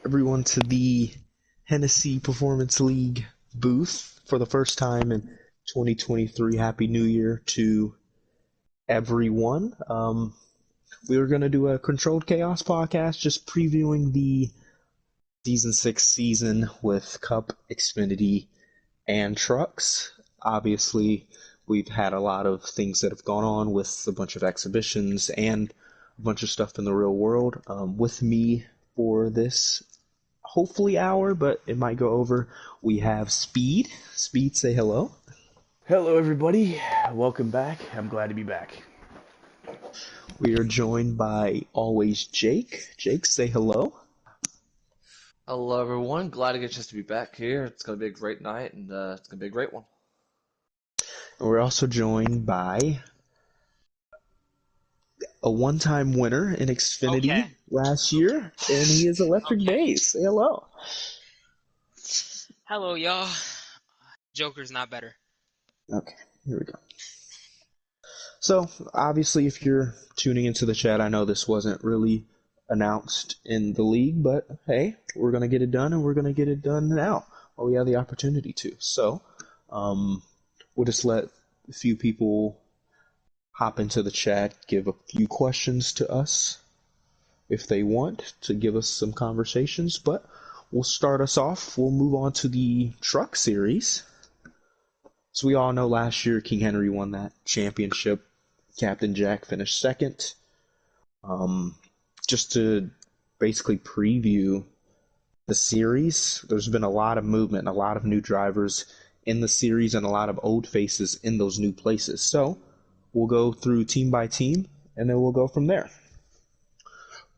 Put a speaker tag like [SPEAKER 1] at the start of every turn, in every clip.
[SPEAKER 1] everyone to the Hennessy Performance League booth for the first time in 2023. Happy New Year to everyone. We were going to do a Controlled Chaos podcast just previewing the Season 6 season with Cup, Xfinity, and trucks. Obviously, we've had a lot of things that have gone on with a bunch of exhibitions and a bunch of stuff in the real world. With me for this hopefully hour, but it might go over. We have Speed. Speed, say hello.
[SPEAKER 2] Hello, everybody. Welcome back. I'm glad to be back.
[SPEAKER 1] We are joined by always Jake. Jake, say hello.
[SPEAKER 3] Hello, everyone. Glad to get a chance to be back here. It's going to be a great night, and it's going to be a great one.
[SPEAKER 1] And we're also joined by a one-time winner in Xfinity
[SPEAKER 4] Okay.
[SPEAKER 1] last year, and he is Electric
[SPEAKER 4] Okay.
[SPEAKER 1] Base. Say hello.
[SPEAKER 4] Hello, y'all. Joker's not better.
[SPEAKER 1] Okay, here we go. So, obviously, if you're tuning into the chat, I know this wasn't really announced in the league, but hey, we're going to get it done, and we're going to get it done now while we have the opportunity to. So, we'll just let a few people hop into the chat, give a few questions to us if they want to give us some conversations, but we'll start us off. We'll move on to the truck series. So we all know last year King Henry won that championship. Captain Jack finished second. Just to basically preview the series, there's been a lot of movement, a lot of new drivers in the series, and a lot of old faces in those new places. So we'll go through team by team, and then we'll go from there.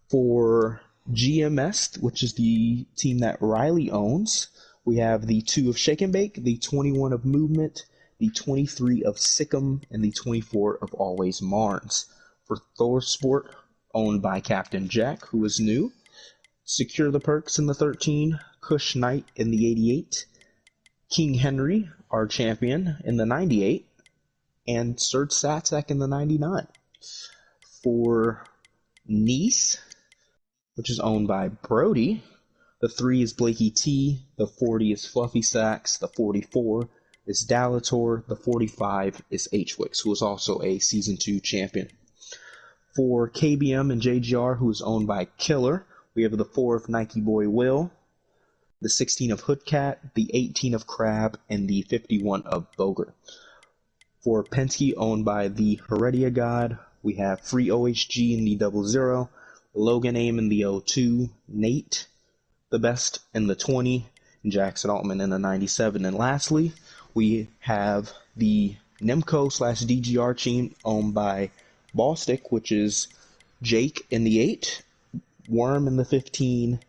[SPEAKER 1] For GMS, which is the team that Riley owns, we have the 2 of Shake and Bake, the 21 of Movement, the 23 of Sikkim, and the 24 of Always Marnes. For Thor Sport, owned by Captain Jack, who is new, Secure the Perks in the 13, Kush Knight in the 88, King Henry, our champion, in the 98, and Serge Satzak in the 99. For Nice, which is owned by Brody, the 3 is Blakey T, the 40 is Fluffy Sacks, the 44 is Dalator, the 45 is H-Wix, who is also a Season 2 champion. For KBM and JGR, who is owned by Killer, we have the 4 of Nike Boy Will, the 16 of Hoodcat, the 18 of Crab, and the 51 of Boger. For Penske, owned by the Heredia God, we have Free OHG in the 00, Logan Aim in the 02, Nate, the best in the 20, and Jackson Altman in the 97. And lastly, we have the Nemco / DGR team owned by Ballstick, which is Jake in the 8, Worm in the 15,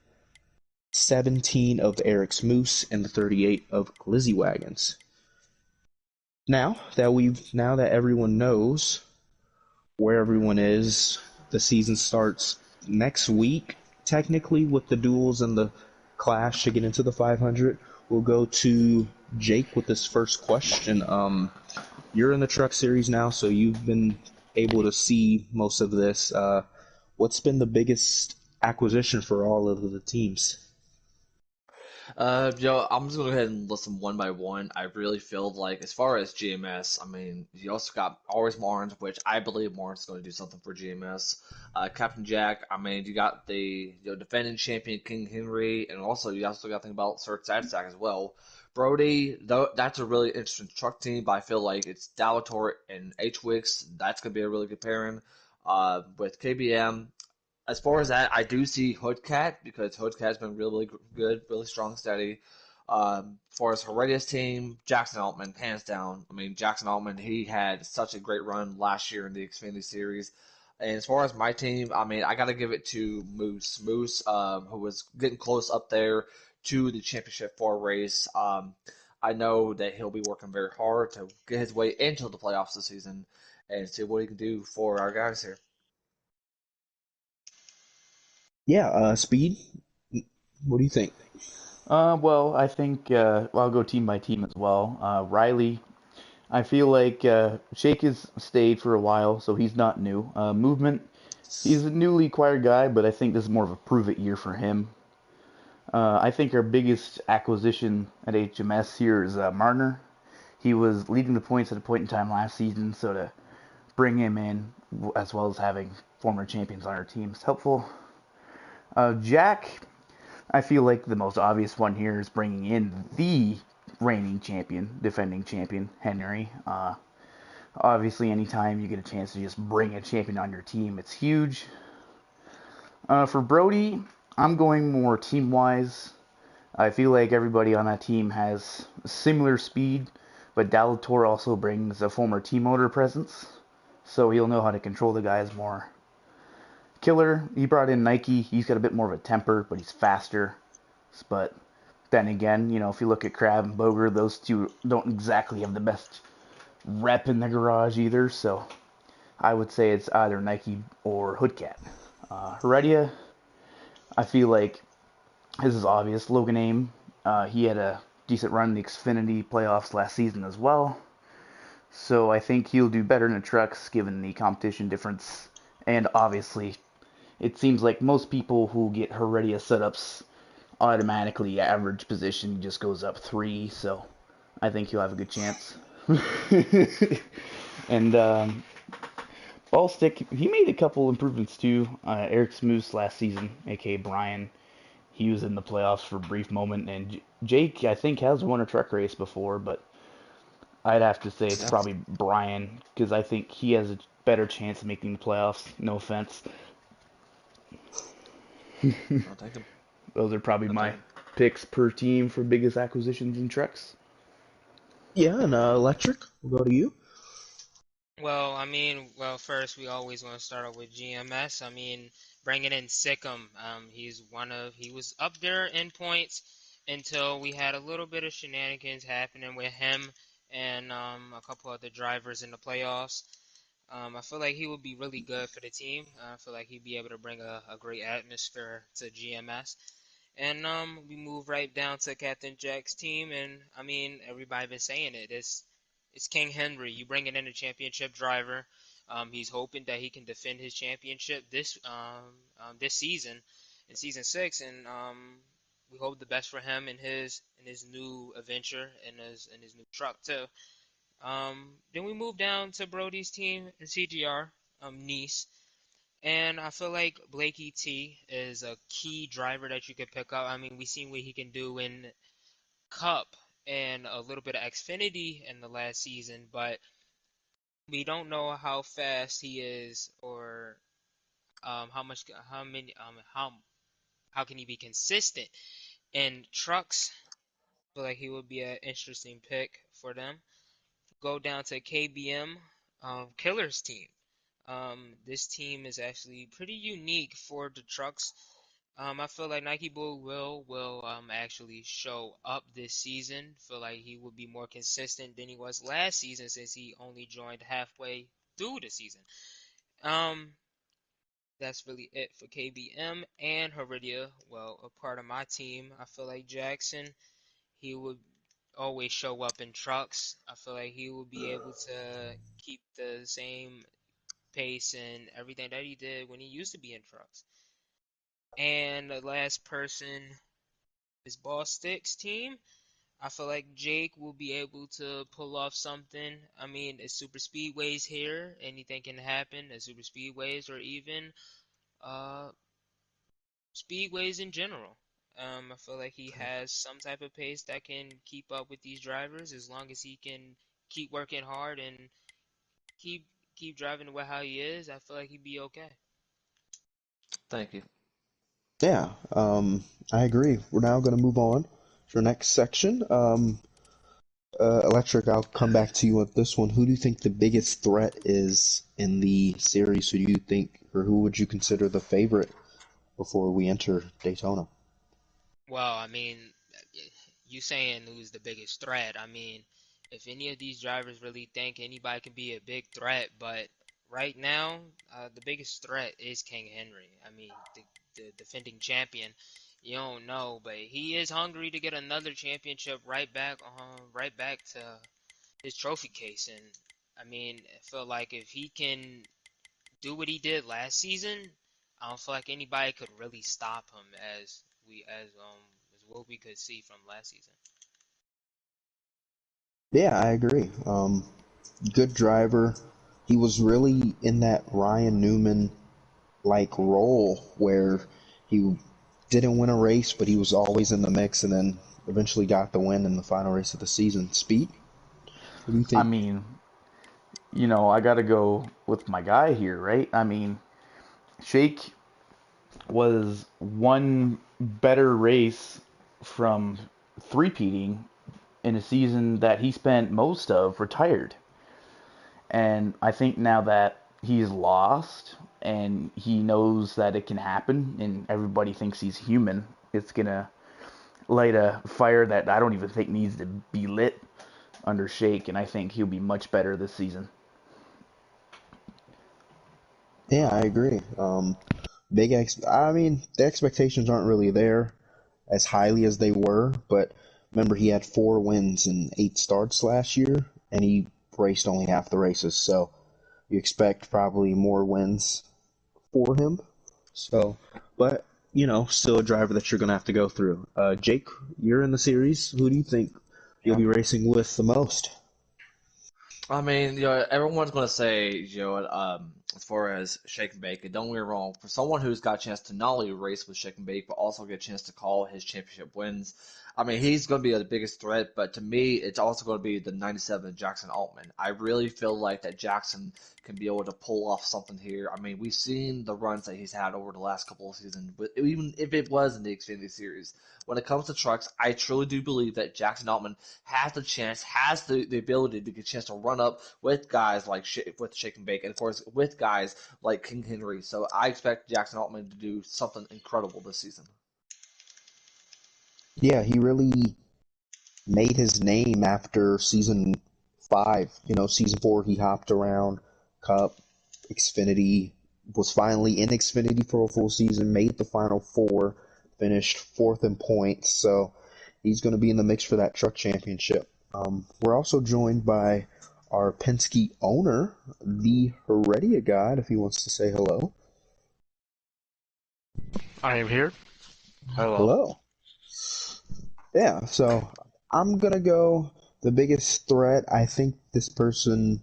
[SPEAKER 1] 17 of Eric's Moose, and the 38 of Glizzy Wagons. Now that everyone knows where everyone is, the season starts next week, technically, with the duels and the clash to get into the 500. We'll go to Jake with this first question. You're in the truck series now, so you've been able to see most of this. What's been the biggest acquisition for all of the teams?
[SPEAKER 3] I'm just going to go ahead and list them one by one. I really feel like, as far as GMS, I mean, you also got Always Marnes, which I believe Marnes is going to do something for GMS. Captain Jack, I mean, you got the defending champion King Henry, and also you also got to think about Sir Sadsack as well. Brody, though, that's a really interesting truck team, but I feel like it's Dalator and H-Wix. That's going to be a really good pairing. With KBM, as far as that, I do see Hoodcat because Hoodcat's been really good, really strong, steady. As far as Heredia's team, Jackson Altman, hands down. I mean, Jackson Altman, he had such a great run last year in the Xfinity Series. And as far as my team, I mean, I got to give it to Moose. Moose, who was getting close up there to the championship 4 race. I know that he'll be working very hard to get his way into the playoffs this season and see what he can do for our guys here.
[SPEAKER 1] Yeah, Speed, what do you think?
[SPEAKER 2] Well, I think I'll go team by team as well. Riley, I feel like Shake has stayed for a while, so he's not new. Movement, he's a newly acquired guy, but I think this is more of a prove it year for him. I think our biggest acquisition at HMS here is Marner. He was leading the points at a point in time last season, so to bring him in, as well as having former champions on our team, is helpful. Jack, I feel like the most obvious one here is bringing in the reigning champion, defending champion, Henry. Obviously, anytime you get a chance to just bring a champion on your team, it's huge. For Brody, I'm going more team-wise. I feel like everybody on that team has similar speed, but Dalator also brings a former team owner presence, so he'll know how to control the guys more. Killer, he brought in Nike. He's got a bit more of a temper, but he's faster. But then again, if you look at Crab and Boger, those two don't exactly have the best rep in the garage either, so I would say it's either Nike or Hoodcat. Heredia, I feel like this is obvious. Logan Aim, he had a decent run in the Xfinity playoffs last season as well. So I think he'll do better in the trucks given the competition difference. And obviously, it seems like most people who get Heredia setups automatically average position just goes up 3. So I think he'll have a good chance. And ball stick, he made a couple improvements too. Eric Smoose last season, aka Brian, he was in the playoffs for a brief moment, and Jake, I think, has won a truck race before, but I'd have to say it's
[SPEAKER 3] Yeah,
[SPEAKER 2] probably Brian, because I think he has a better chance of making the playoffs. No offense.
[SPEAKER 3] I'll take him.
[SPEAKER 2] Those are probably
[SPEAKER 3] I'll take
[SPEAKER 2] my
[SPEAKER 3] him.
[SPEAKER 2] picks per team for biggest acquisitions in trucks.
[SPEAKER 1] Yeah, and Electric, we'll go to you.
[SPEAKER 4] Well, first we always want to start off with GMS. Bringing in Sikkim, he was up there in points until we had a little bit of shenanigans happening with him and a couple other drivers in the playoffs. I feel like he would be really good for the team. I feel like he'd be able to bring a great atmosphere to GMS. And we move right down to Captain Jack's team, and everybody been saying it. It's King Henry. You bringing in a championship driver. He's hoping that he can defend his championship this season, in season 6, and we hope the best for him in his new adventure in his new truck too. Then we move down to Brody's team in CGR, Nice. And I feel like Blakey T is a key driver that you could pick up. We've seen what he can do in Cup and a little bit of Xfinity in the last season, but we don't know how fast he is or how much, how many, how can he be consistent in trucks. I feel like he would be an interesting pick for them. Go down to KBM, Killer's team. This team is actually pretty unique for the trucks. I feel like Nike Bull will actually show up this season. Feel like he will be more consistent than he was last season since he only joined halfway through the season. Um, that's really it for KBM and Heredia. Well, a part of my team. I feel like Jackson, he would always show up in trucks. I feel like he will be able to keep the same pace and everything that he did when he used to be in trucks. And the last person is Ball Sticks team. I feel like Jake will be able to pull off something. It's super speedways here. Anything can happen at super speedways or even uh, speedways in general. I feel like he has some type of pace that can keep up with these drivers as long as he can keep working hard and keep keep driving the way how he is. I feel like he'd be okay.
[SPEAKER 3] Thank you.
[SPEAKER 1] Yeah, I agree. We're now going to move on to our next section. Electric, I'll come back to you with this one. Who do you think the biggest threat is in the series? Who do you think, or who would you consider the favorite before we enter Daytona?
[SPEAKER 4] Well, you saying who's the biggest threat? If any of these drivers really think anybody can be a big threat, but right now, the biggest threat is King Henry. The defending champion. You don't know, but he is hungry to get another championship right back to his trophy case. And I feel like if he can do what he did last season, I don't feel like anybody could really stop him as what we could see from last season.
[SPEAKER 1] Yeah, I agree. Good driver. He was really in that Ryan Newman like role where he didn't win a race, but he was always in the mix, and then eventually got the win in the final race of the season. Speed, what do you
[SPEAKER 2] I
[SPEAKER 1] think?
[SPEAKER 2] mean, I got to go with my guy here, right? I mean, Shake was one better race from three-peating in a season that he spent most of retired. And I think now that he's lost and he knows that it can happen and everybody thinks he's human, it's going to light a fire that I don't even think needs to be lit under Shake. And I think he'll be much better this season.
[SPEAKER 1] Yeah, I agree. I mean, the expectations aren't really there as highly as they were, but remember he had 4 wins and 8 starts last year, and he raced only half the races, so you expect probably more wins for him. So, but still a driver that you're gonna have to go through. Jake, you're in the series. Who do you think you'll
[SPEAKER 3] Yeah.
[SPEAKER 1] be racing with the most?
[SPEAKER 3] I mean, everyone's going to say, as far as Shake and Bake, and don't get me wrong, for someone who's got a chance to not only race with Shake and Bake, but also get a chance to call his championship wins, I mean, he's going to be the biggest threat, but to me, it's also going to be the 97 Jackson Altman. I really feel like that Jackson can be able to pull off something here. I mean, we've seen the runs that he's had over the last couple of seasons, but even if it was in the Xfinity Series, when it comes to trucks, I truly do believe that Jackson Altman has the chance, has the ability to get a chance to run up with guys like with Shake and Bake, and of course with guys like King Henry. So I expect Jackson Altman to do something incredible this season.
[SPEAKER 1] Yeah, he really made his name after season 5. Season 4 he hopped around Cup, Xfinity, was finally in Xfinity for a full season, made the final 4, finished 4th in points. So he's going to be in the mix for that truck championship. We're also joined by our Penske owner, the Heredia God, if he wants to say hello.
[SPEAKER 5] I am here. Hello.
[SPEAKER 1] Hello. Yeah, so I'm gonna go the biggest threat. I think this person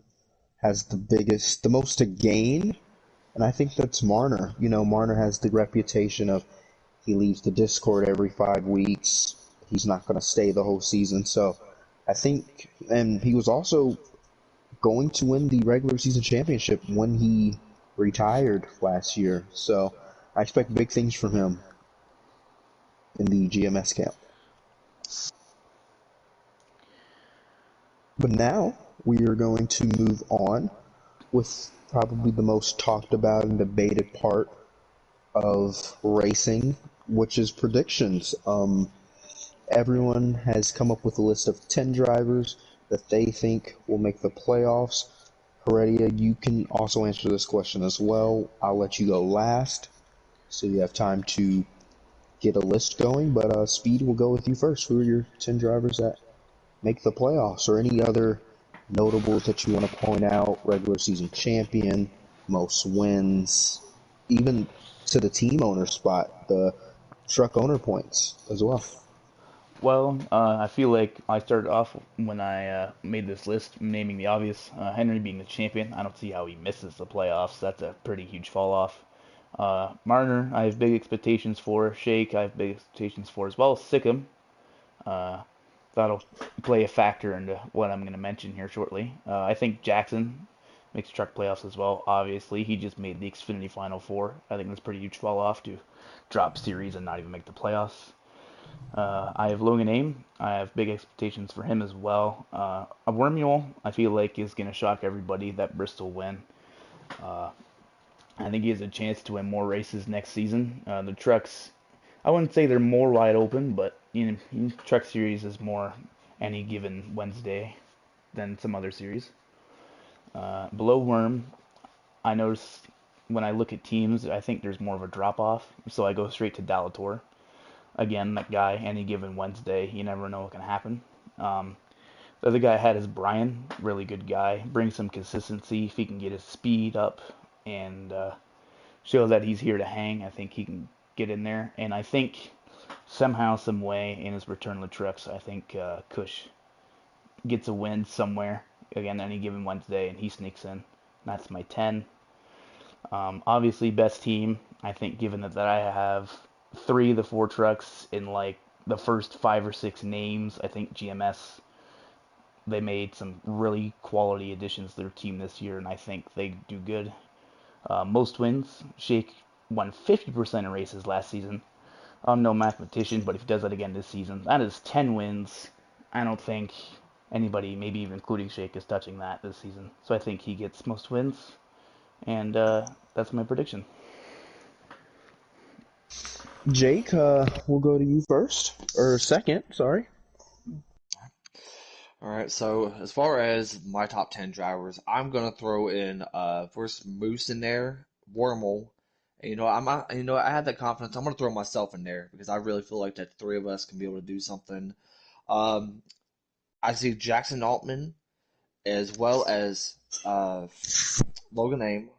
[SPEAKER 1] has the most to gain, and I think that's Marner. Marner has the reputation of he leaves the Discord every 5 weeks. He's not gonna stay the whole season, so I think, and he was also going to win the regular season championship when he retired last year. So I expect big things from him in the GMS camp. But now we are going to move on with probably the most talked about and debated part of racing, which is predictions. Everyone has come up with a list of 10 drivers that they think will make the playoffs. Heredia, you can also answer this question as well. I'll let you go last, so you have time to get a list going. But Speed, will go with you first. Who are your 10 drivers that make the playoffs, or any other notables that you want to point out? Regular season champion, most wins, even to the team owner spot, the truck owner points as well.
[SPEAKER 2] Well, I feel like I started off when I made this list, naming the obvious. Henry being the champion, I don't see how he misses the playoffs. That's a pretty huge fall off. Marner, I have big expectations for. Shake, I have big expectations for as well. Sikkim, uh, that'll play a factor into what I'm going to mention here shortly. I think Jackson makes truck playoffs as well. Obviously, he just made the Xfinity Final Four. I think that's a pretty huge fall off to drop series and not even make the playoffs. I have Logan Aim. I have big expectations for him as well. A Wormule, I feel like, is going to shock everybody, that Bristol win. Uh, I think he has a chance to win more races next season. The trucks, I wouldn't say they're more wide open, but Truck Series is more any given Wednesday than some other series. Below Worm, I notice when I look at teams, I think there's more of a drop off, so I go straight to Dalator. Again, that guy, any given Wednesday, you never know what can happen. The other guy I had is Brian, really good guy. Brings some consistency. If he can get his speed up and show that he's here to hang, I think he can get in there. And I think somehow, some way, in his return to the trucks, I think Kush gets a win somewhere again any given Wednesday, and he sneaks in. That's my 10. Obviously, best team. I think given that I have 3 of the 4 trucks in like the first 5 or 6 names, I think GMS, they made some really quality additions to their team this year, and I think they do good. Most wins. Shake won 50% in races last season. I'm no mathematician, but if he does that again this season, that is 10 wins. I don't think anybody, maybe even including Shake, is touching that this season. So I think he gets most wins, and that's my prediction.
[SPEAKER 1] Jake, we'll go to you first, or second, sorry.
[SPEAKER 3] All right, so as far as my top 10 drivers, I'm gonna throw in first Moose in there, Wormel. And, I had that confidence. I'm gonna throw myself in there because I really feel like that 3 of us can be able to do something. Um, I see Jackson Altman as well as Logan Aim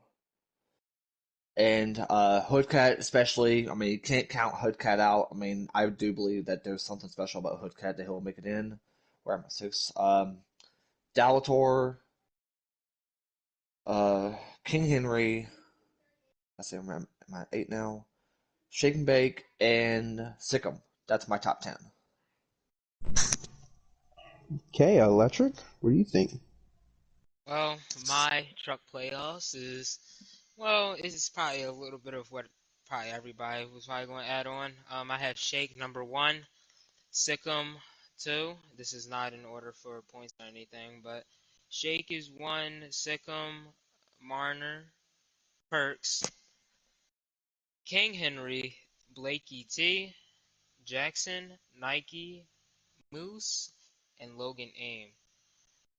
[SPEAKER 3] and Hoodcat, especially. I mean, you can't count Hoodcat out. I mean, I do believe that there's something special about Hoodcat that he'll make it in. Where am I? 6. Dalator, King Henry. I say, am I 8 now? Shake and Bake and Sikkim. That's my top 10.
[SPEAKER 1] Okay, Electric, what do you think?
[SPEAKER 4] Well, my truck playoffs is, well, it's probably a little bit of what probably everybody was probably going to add on. I have Shake number 1, Sikkim 2. This is not in order for points or anything, but Shake is 1, Sikkim, Marner, Perks, King Henry, Blakey T, Jackson, Nike, Moose, and Logan Aim.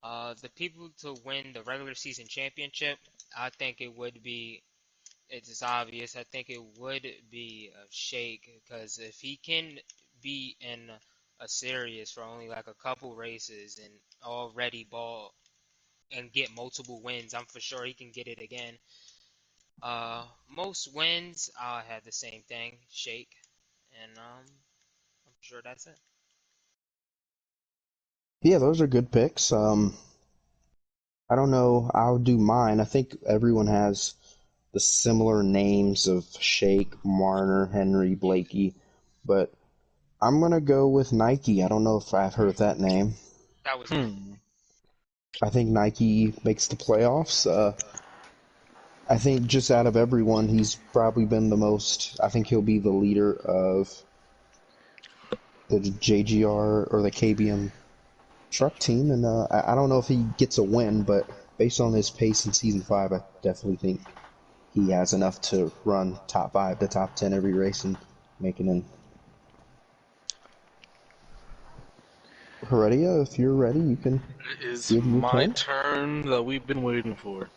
[SPEAKER 4] The people to win the regular season championship, I think it's obvious. I think it would be Shake, because if he can be in a series for only like a couple races and already ball and get multiple wins, I'm for sure he can get it again. Most wins, I had the same thing, Shake, and I'm sure that's it.
[SPEAKER 1] Yeah, those are good picks. I don't know. I'll do mine. I think everyone has the similar names of Shake, Marner, Henry, Blakey, but I'm gonna go with Nike. I don't know if I've heard that name.
[SPEAKER 4] That was
[SPEAKER 1] I think Nike makes the playoffs. I think just out of everyone, he's probably been the most. I think he'll be the leader of the JGR or the KBM truck team, and I don't know if he gets a win, but based on his pace in Season 5, I definitely think he has enough to run top 5 to top 10 every race and make it in. Heredia, if you're ready, you can
[SPEAKER 5] It is
[SPEAKER 1] give your
[SPEAKER 5] my
[SPEAKER 1] 10.
[SPEAKER 5] turn that we've been waiting for.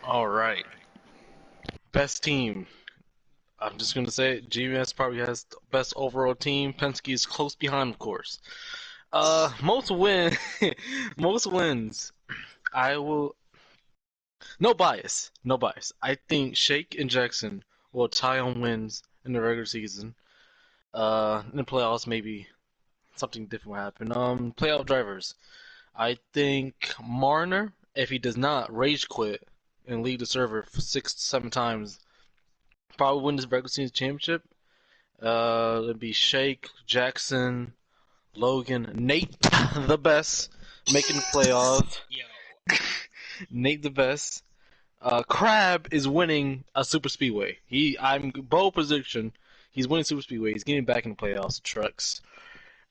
[SPEAKER 5] All right. Best team. I'm just going to say it. GMS probably has the best overall team. Penske is close behind, of course. Most most wins. I will. No bias. No bias. I think Shake and Jackson will tie on wins in the regular season. In the playoffs, maybe something different will happen. Playoff drivers. I think Marner, if he does not rage quit and leave the server for 6 to 7 times, probably win this regular season championship. It'd be Shake, Jackson, Logan, Nate, the best, making the playoffs.
[SPEAKER 4] yo.
[SPEAKER 5] Nate, the best. Crab is winning a super speedway. I'm bold prediction. He's winning super speedway. He's getting back in the playoffs. Trucks.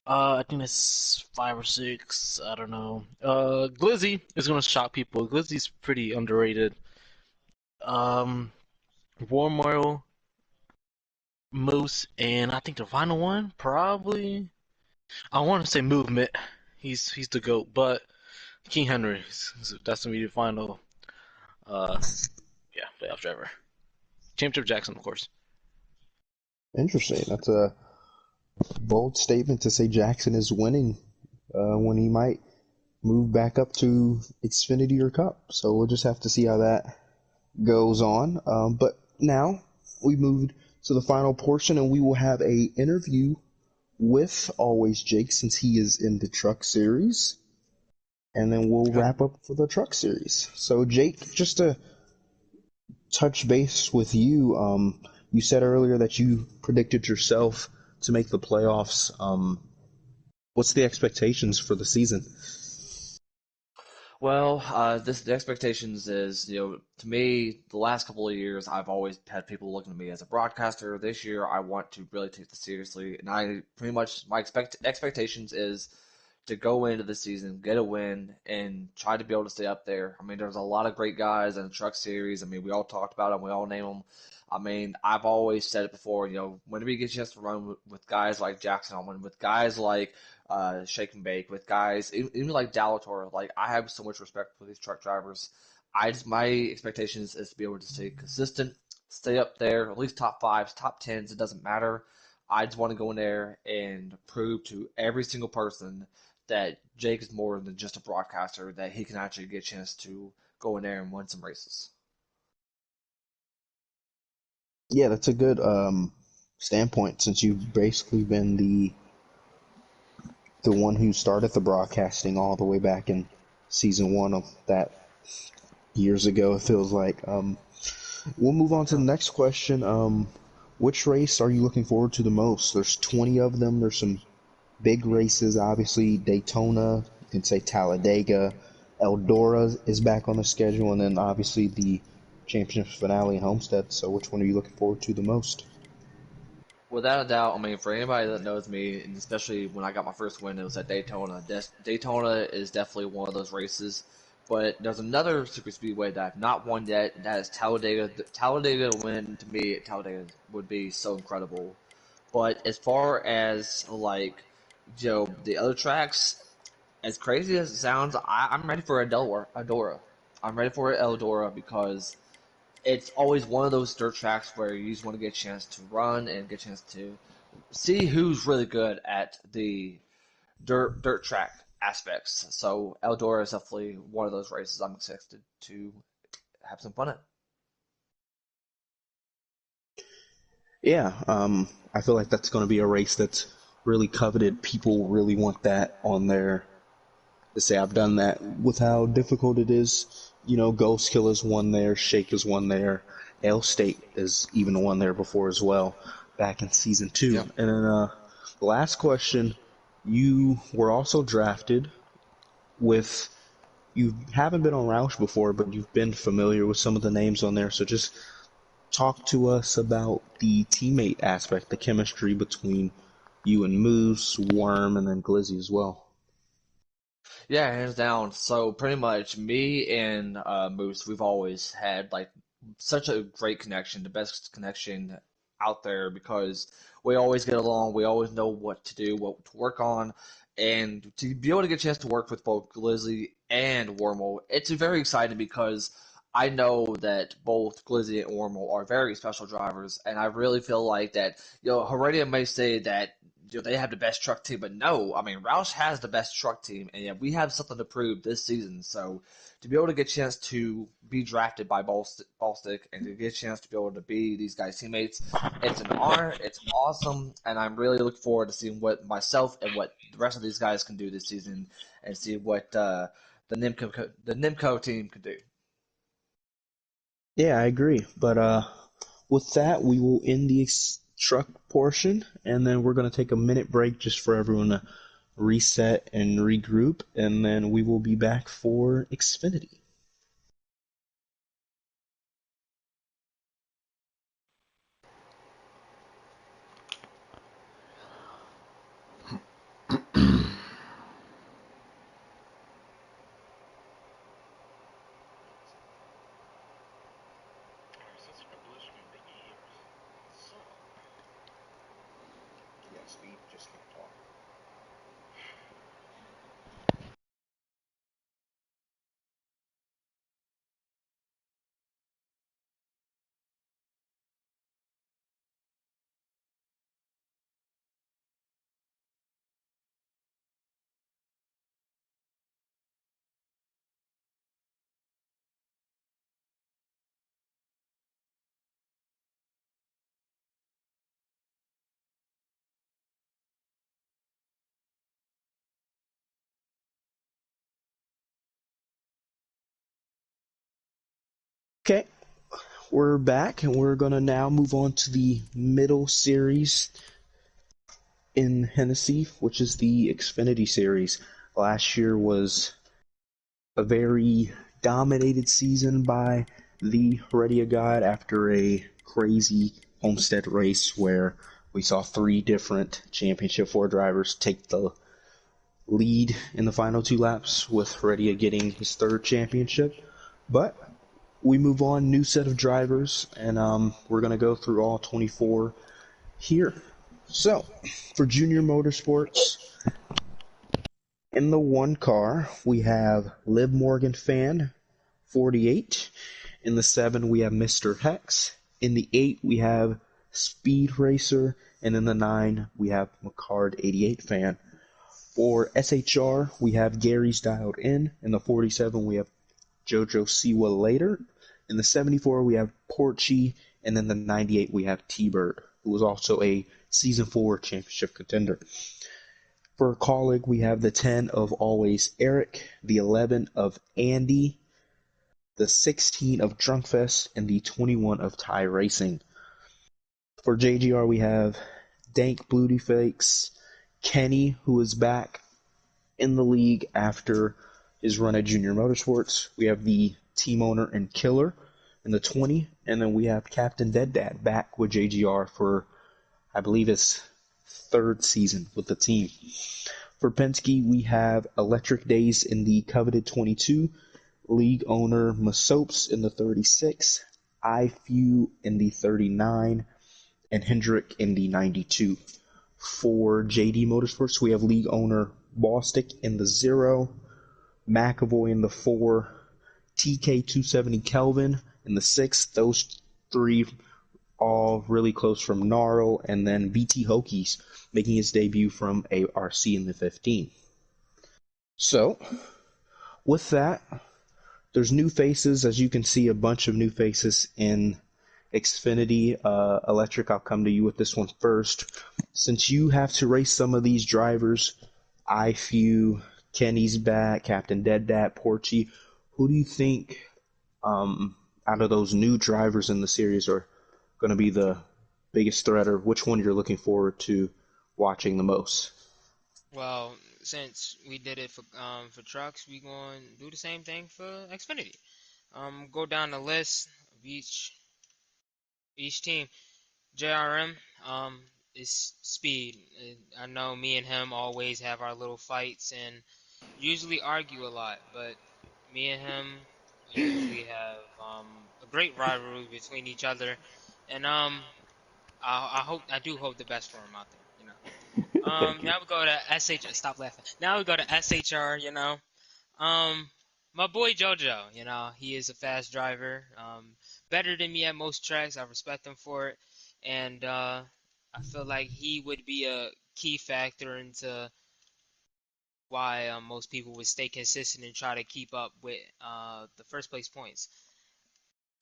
[SPEAKER 5] I think it's 5 or 6. I don't know. Glizzy is gonna shock people. Glizzy's pretty underrated. Um, Warm Oil, Moose, and I think the final one probably. I want to say Movement. He's the goat, but King Henry. That's gonna be the final. Yeah, playoff driver. Championship Jackson, of course.
[SPEAKER 1] Interesting. That's a bold statement to say Jackson is winning when he might move back up to Xfinity or Cup. So we'll just have to see how that goes on. But now we moved to the final portion, and we will have a interview with Always Jake since he is in the Truck Series, and then we'll
[SPEAKER 5] Okay.
[SPEAKER 1] wrap up for the Truck Series. So, Jake, just to touch base with you, you said earlier that you predicted yourself to make the playoffs. What's the expectations for the season?
[SPEAKER 3] Well, the expectations is, to me, the last couple of years, I've always had people looking at me as a broadcaster. This year, I want to really take this seriously, and I pretty much my expectations is to go into the season, get a win, and try to be able to stay up there. I mean, there's a lot of great guys in the Truck Series. I mean, we all talked about them, we all name them. I mean, I've always said it before. When we get a chance to run with guys like Jackson Allman, with guys like Shake and Bake, with guys even like Dalator. Like, I have so much respect for these truck drivers. My expectations is to be able to stay consistent, stay up there, at least top fives, top tens. It doesn't matter. I just want to go in there and prove to every single person that Jake is more than just a broadcaster, that he can actually get a chance to go in there and win some races.
[SPEAKER 1] Yeah, that's a good standpoint since you've basically been the one who started the broadcasting all the way back in season one of that years ago. It feels like. We'll move on to the next question. Which race are you looking forward to the most? There's 20 of them. There's some big races, obviously Daytona. You can say Talladega. Eldora is back on the schedule, and then obviously the championship finale in Homestead. So, which one are you looking forward to the most?
[SPEAKER 3] Without a doubt, I mean, for anybody that knows me, and especially when I got my first win, it was at Daytona. Daytona is definitely one of those races. But there's another super speedway that I've not won yet, and that is Talladega. Talladega to win, to me, Talladega would be so incredible. But as far as, like, the other tracks, as crazy as it sounds, I'm ready for Eldora. I'm ready for Eldora because it's always one of those dirt tracks where you just want to get a chance to run and get a chance to see who's really good at the dirt track aspects. So Eldora is definitely one of those races I'm excited to have some fun at.
[SPEAKER 1] Yeah, I feel like that's going to be a race that's really coveted. People really want that on their to say I've done that with how difficult it is. Ghost Killer's won there, Shake has won there, L State has even won there before as well, back in season two.
[SPEAKER 3] Yeah.
[SPEAKER 1] And then the last question, you were also drafted with. You haven't been on Roush before, but you've been familiar with some of the names on there. So just talk to us about the teammate aspect, the chemistry between you and Moose, Worm, and then Glizzy as well.
[SPEAKER 3] Yeah, hands down. So pretty much me and Moose, we've always had like such a great connection, the best connection out there because we always get along. We always know what to do, what to work on, and to be able to get a chance to work with both Glizzy and Wormel, it's very exciting because I know that both Glizzy and Wormel are very special drivers, and I really feel like that. Heredia may say that they have the best truck team, but no, I mean Roush has the best truck team, and yeah, we have something to prove this season. So to be able to get a chance to be drafted by Ballstick and to get a chance to be able to be these guys' teammates, it's an honor, it's awesome, and I'm really looking forward to seeing what myself and what the rest of these guys can do this season, and see what the Nimco team can do.
[SPEAKER 1] Yeah, I agree. But with that, we will end the truck portion, and then we're going to take a minute break just for everyone to reset and regroup, and then we will be back for Xfinity. Okay, we're back, and we're going to now move on to the middle series in Hennessy, which is the Xfinity series. Last year was a very dominated season by the Heredia God after a crazy Homestead race where we saw 3 different Championship 4 drivers take the lead in the final 2 laps, with Heredia getting his 3rd championship. But we move on, new set of drivers, and we're going to go through all 24 here. So, for Junior Motorsports, in the 1 car, we have Liv Morgan Fan, 48. In the 7, we have Mr. Hex. In the 8, we have Speed Racer. And in the 9, we have McCard 88 Fan. For SHR, we have Gary's Dialed In. In the 47, we have Jojo Siwa Later. In the 74, we have Porchy. And in the 98, we have T-Bird, who was also a Season 4 championship contender. For Colleague, we have the 10 of Always Eric, the 11 of Andy, the 16 of Drunkfest, and the 21 of Ty Racing. For JGR, we have Dank Bootyfakes, Kenny, who is back in the league after his run at Junior Motorsports. We have the team owner and Killer in the 20, and then we have Captain Dead Dad back with JGR for, I believe, his 3rd season with the team. For Penske, we have Electric Days in the coveted 22, league owner Masopes in the 36, iFew in the 39, and Hendrick in the 92. For JD Motorsports, we have league owner Bostic in the 0, McAvoy in the 4, TK270 Kelvin in the 6. Those 3 all really close from Gnarl, and then BT Hokies making his debut from ARC in the 15. So, with that, there's new faces. As you can see, a bunch of new faces in Xfinity. Electric, I'll come to you with this one first. Since you have to race some of these drivers, iFew, Kenny's back, Captain Dead Dat, Porchy, who do you think out of those new drivers in the series are going to be the biggest threat, or which one you're looking forward to watching the most?
[SPEAKER 4] Well, since we did it for trucks, we going to do the same thing for Xfinity. Go down the list of each team. JRM is Speed. I know me and him always have our little fights and usually argue a lot, but me and him usually have a great rivalry between each other, and I do hope the best for him out there, you know.
[SPEAKER 2] Thank you.
[SPEAKER 4] Now we go to SH. Stop laughing. Now we go to SHR. You know, my boy JoJo. You know, he is a fast driver. Better than me at most tracks. I respect him for it, and I feel like he would be a key factor into why most people would stay consistent and try to keep up with the first place points.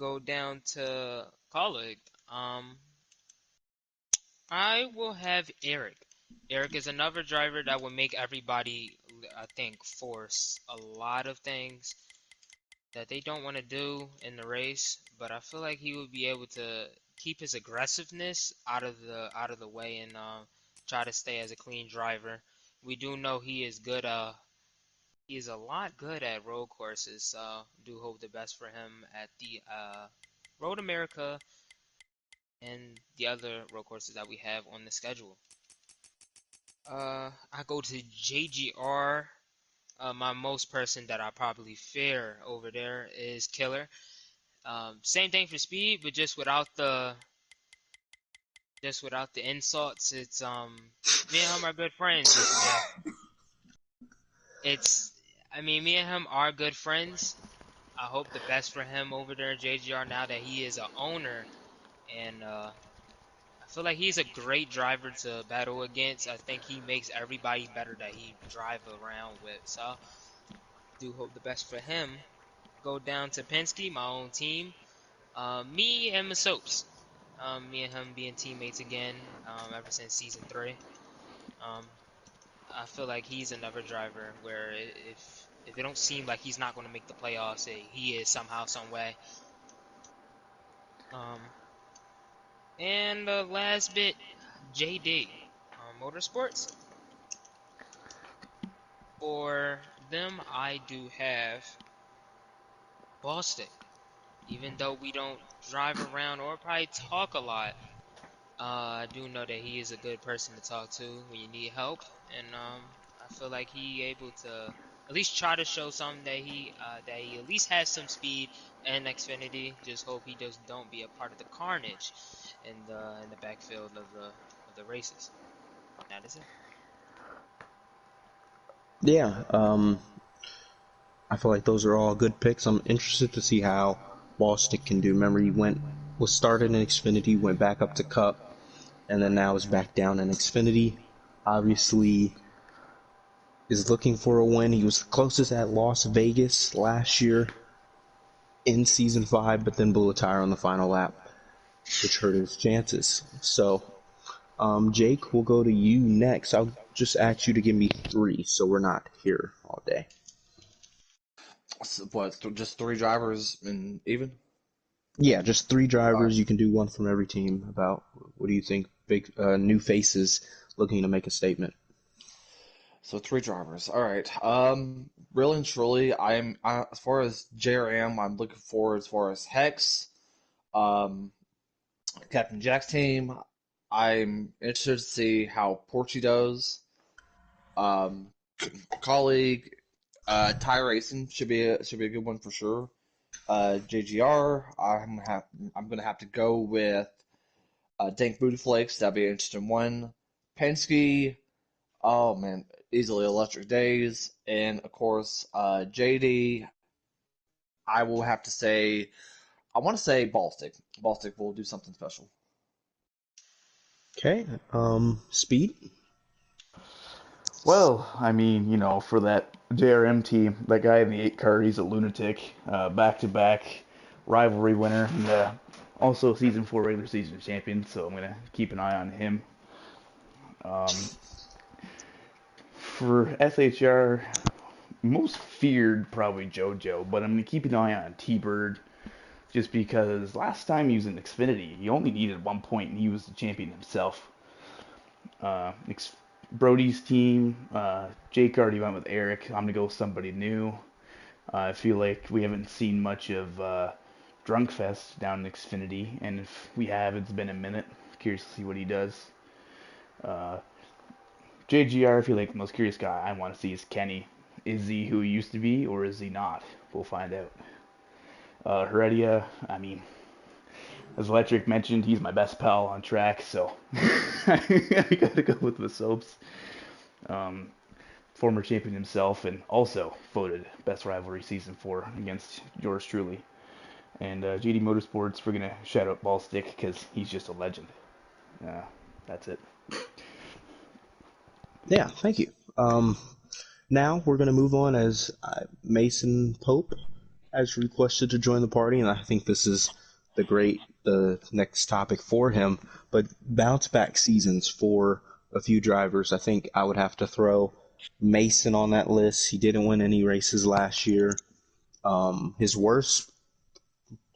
[SPEAKER 4] Go down to colleague. I will have Eric. Eric is another driver that will make everybody, I think, force a lot of things that they don't want to do in the race. But I feel like he would be able to keep his aggressiveness out of the way and try to stay as a clean driver. We do know he is good. He is a lot good at road courses. So do hope the best for him at the Road America and the other road courses that we have on the schedule. I go to JGR. My most person that I probably fear over there is Killer. Same thing for Speed, but just without the insults. It's me and him are good friends. It's I mean me and him are good friends. I hope the best for him over there in JGR now that he is a owner, and I feel like he's a great driver to battle against. I think he makes everybody better that he drive around with. So do hope the best for him. Go down to Penske, my own team. Me and Masopes. Me and him being teammates again ever since season 3. Um, I feel like he's another driver where if it don't seem like he's not going to make the playoffs, he is somehow, some way. Um, and the last bit, JD, Motorsports. For them, I do have Boston. Even though we don't drive around or probably talk a lot, I do know that he is a good person to talk to when you need help, and I feel like he able to at least try to show something that he at least has some speed and Xfinity. Just hope he just don't be a part of the carnage in the backfield of the races. That is it.
[SPEAKER 1] Yeah, I feel like those are all good picks. I'm interested to see how Bostic can do. Remember, was started in Xfinity, went back up to Cup, and then now is back down in Xfinity. Obviously, is looking for a win. He was closest at Las Vegas last year in Season 5, but then blew a tire on the final lap, which hurt his chances. So, Jake, we'll go to you next. I'll just ask you to give me 3, so we're not here all day.
[SPEAKER 3] So, just 3 drivers and even?
[SPEAKER 1] Yeah, just 3 drivers.
[SPEAKER 3] Alright.
[SPEAKER 1] You can do one from every team. About what do you think? Big new faces looking to make a statement.
[SPEAKER 3] So 3 drivers. All right. Really and truly, as far as JRM, I'm looking forward as far as Hex, um, Captain Jack's team. I'm interested to see how Porchy does. Um, colleague, Ty Racing should be a good one for sure. JGR, I'm gonna have to go with Dank Booty Flakes. That'd be an interesting one. Penske. Oh man, easily Electric Days, and of course JD. I will have to say, I want to say Ballstick. Ballstick will do something special.
[SPEAKER 1] Okay. Speed.
[SPEAKER 2] Well, I mean, for that JRM team, that guy in the 8 car, he's a lunatic. Back-to-back rivalry winner, and also season 4 regular season champion. So I'm gonna keep an eye on him. Um, for SHR, most feared probably JoJo, but I'm gonna keep an eye on T-Bird just because last time he was in Xfinity, he only needed 1 point and he was the champion himself. Uh, Brody's team, Jake already went with Eric. I'm gonna go with somebody new. I feel like we haven't seen much of Drunkfest down in Xfinity, and if we have, it's been a minute. Curious to see what he does. Uh, JGR, I feel like the most curious guy I want to see is Kenny. Is he who he used to be, or is he not? We'll find out. Heredia, I mean, as Electric mentioned, he's my best pal on track, so I gotta go with masopes. Um, Former champion himself, and also voted best rivalry season 4 against yours truly. And GD Motorsports, we're gonna shout out Ballstick because he's just a legend. That's it.
[SPEAKER 1] Yeah, thank you. Now we're going to move on as Mason Pope has requested to join the party, and I think this is the next topic for him. But bounce back seasons for a few drivers. I think I would have to throw Mason on that list. He didn't win any races last year. His worst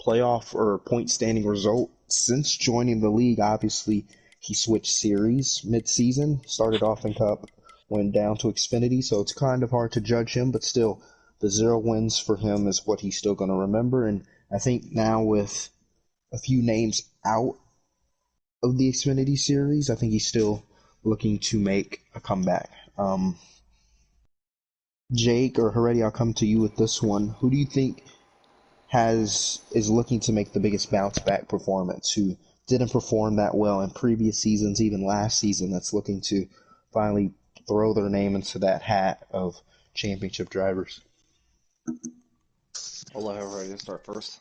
[SPEAKER 1] playoff or point standing result since joining the league, obviously, he switched series mid-season, started off in Cup, went down to Xfinity, so it's kind of hard to judge him, but still, the 0 wins for him is what he's still going to remember, and I think now with a few names out of the Xfinity series, I think he's still looking to make a comeback. Jake or Heredia, I'll come to you with this one. Who do you think is looking to make the biggest bounce back performance, who didn't perform that well in previous seasons, even last season, that's looking to finally throw their name into that hat of championship drivers?
[SPEAKER 3] I'll let everybody start first.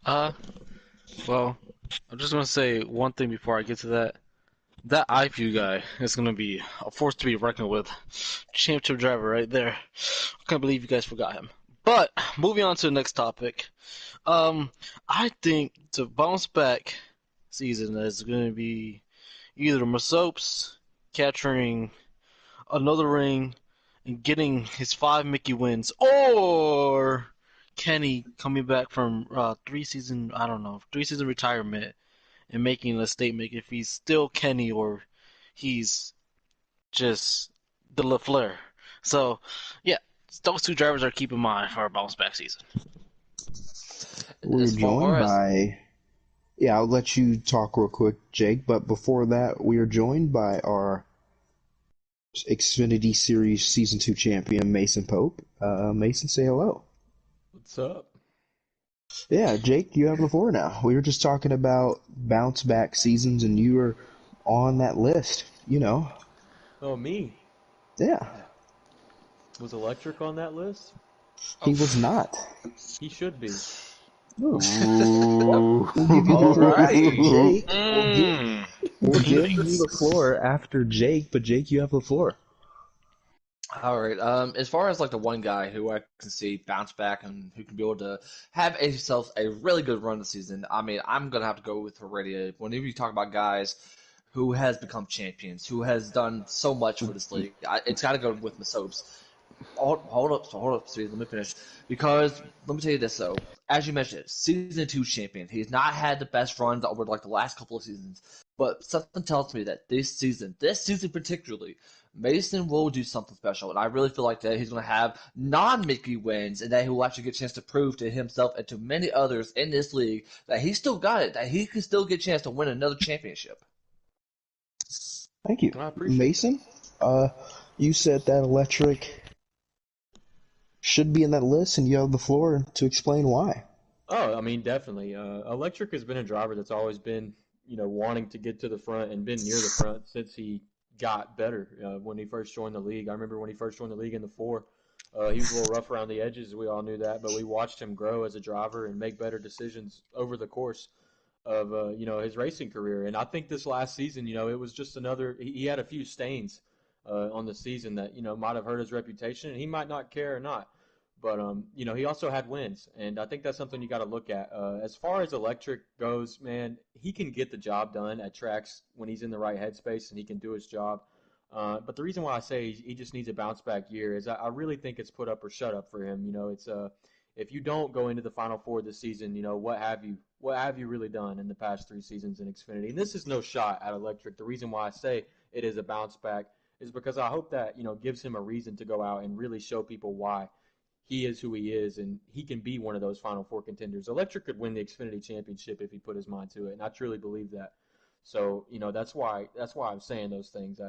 [SPEAKER 5] Well, I'm just gonna say one thing before I get to that. That iView guy is gonna be a force to be reckoned with. Championship driver right there. I can't believe you guys forgot him. But moving on to the next topic. I think to bounce back season is gonna be either Masopes capturing another ring and getting his 5 Mickey wins, or Kenny coming back from 3-season, I don't know, 3-season retirement and making a statement if he's still Kenny or he's just the LaFleur. So, yeah, those two drivers are keep in mind for a bounce back season.
[SPEAKER 1] We're
[SPEAKER 3] As far
[SPEAKER 1] joined
[SPEAKER 3] as
[SPEAKER 1] by, yeah, I'll let you talk real quick, Jake, but before that, we are joined by our Xfinity Series Season 2 champion, Mason Pope. Mason, say hello.
[SPEAKER 6] What's up?
[SPEAKER 1] Yeah, Jake, you have the floor now. We were just talking about bounce back seasons, and you were on that list, you know.
[SPEAKER 6] Oh, me?
[SPEAKER 1] Yeah,
[SPEAKER 6] Was Electric on that list?
[SPEAKER 1] he was not.
[SPEAKER 6] He should be.
[SPEAKER 1] Ooh.
[SPEAKER 2] Ooh.
[SPEAKER 1] We'll give you the
[SPEAKER 3] All
[SPEAKER 1] floor
[SPEAKER 3] right.
[SPEAKER 1] after Jake.
[SPEAKER 5] Mm.
[SPEAKER 1] We'll give you
[SPEAKER 5] Yikes.
[SPEAKER 1] the floor after Jake, but Jake, you have the floor.
[SPEAKER 3] All right. As far as like the one guy who I can see bounce back and who can be able to have himself a really good run this season, I mean, I'm gonna have to go with Heredia. Whenever you talk about guys who has become champions, who has done so much for this league, it's got to go with masopes. Hold up, Steve. Let me finish. Because let me tell you this though, as you mentioned, season 2 champion. He's not had the best runs over like the last couple of seasons, but something tells me that this season particularly, Mason will do something special, and I really feel like that he's going to have non-Mickey wins, and that he will actually get a chance to prove to himself and to many others in this league that he still got it, that he can still get a chance to win another championship.
[SPEAKER 1] Thank you.
[SPEAKER 6] I appreciate that.
[SPEAKER 1] Mason, you said that Electric should be in that list, and you have the floor to explain why.
[SPEAKER 6] Oh, I mean, definitely. Electric has been a driver that's always been, wanting to get to the front and been near the front since he got better when he first joined the league. I remember when he first joined the league in the four, he was a little rough around the edges. We all knew that, but we watched him grow as a driver and make better decisions over the course of, his racing career. And I think this last season, it was just another. He had a few stains on the season that might have hurt his reputation, and he might not care or not. But he also had wins, and I think that's something you got to look at. As far as Electric goes, man, he can get the job done at tracks when he's in the right headspace and he can do his job. But the reason why I say he just needs a bounce back year is I really think it's put up or shut up for him. It's if you don't go into the Final Four this season, what have you really done in the past 3 seasons in Xfinity? And this is no shot at Electric. The reason why I say it is a bounce back is because I hope that gives him a reason to go out and really show people why he is who he is, and he can be one of those Final Four contenders. Electric could win the Xfinity Championship if he put his mind to it, and I truly believe that. So that's why I'm saying those things.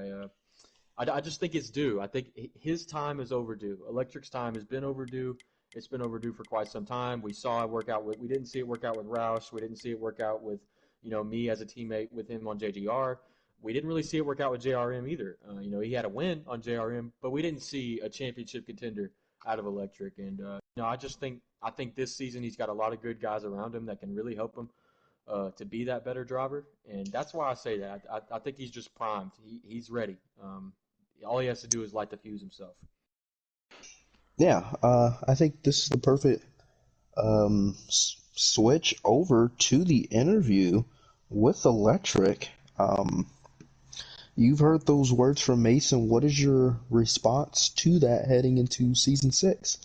[SPEAKER 6] I just think it's due. I think his time is overdue. Electric's time has been overdue. It's been overdue for quite some time. We saw it work out with. We didn't see it work out with Roush. We didn't see it work out with me as a teammate with him on JGR. We didn't really see it work out with JRM either. He had a win on JRM, but we didn't see a championship contender out of Electric. And I think this season he's got a lot of good guys around him that can really help him to be that better driver. And that's why I say that. I think he's just primed. He's ready. All he has to do is light the fuse himself.
[SPEAKER 1] Yeah, I think this is the perfect switch over to the interview with Electric. You've heard those words from Mason. What is your response to that heading into season 6?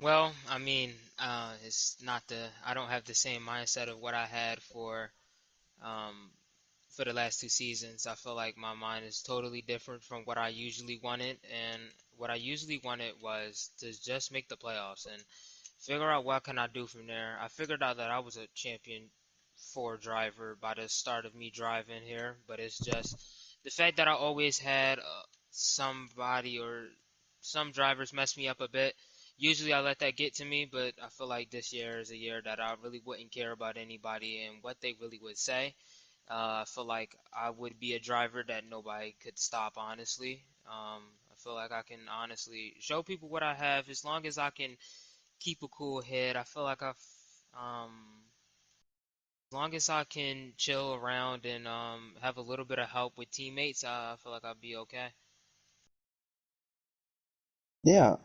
[SPEAKER 4] Well, I mean, it's not I don't have the same mindset of what I had um, for the last 2 seasons. I feel like my mind is totally different from what I usually wanted, and what I usually wanted was to just make the playoffs and figure out what can I do from there. I figured out that I was a champion 4 driver by the start of me driving here, but it's just the fact that I always had somebody or some drivers mess me up a bit. Usually I let that get to me, but I feel like this year is a year that I really wouldn't care about anybody and what they really would say. I feel like I would be a driver that nobody could stop, honestly. I feel like I can honestly show people what I have as long as I can keep a cool head. I feel like as long as I can chill around and have a little bit of help with teammates, I feel like I'll be okay.
[SPEAKER 1] Yeah,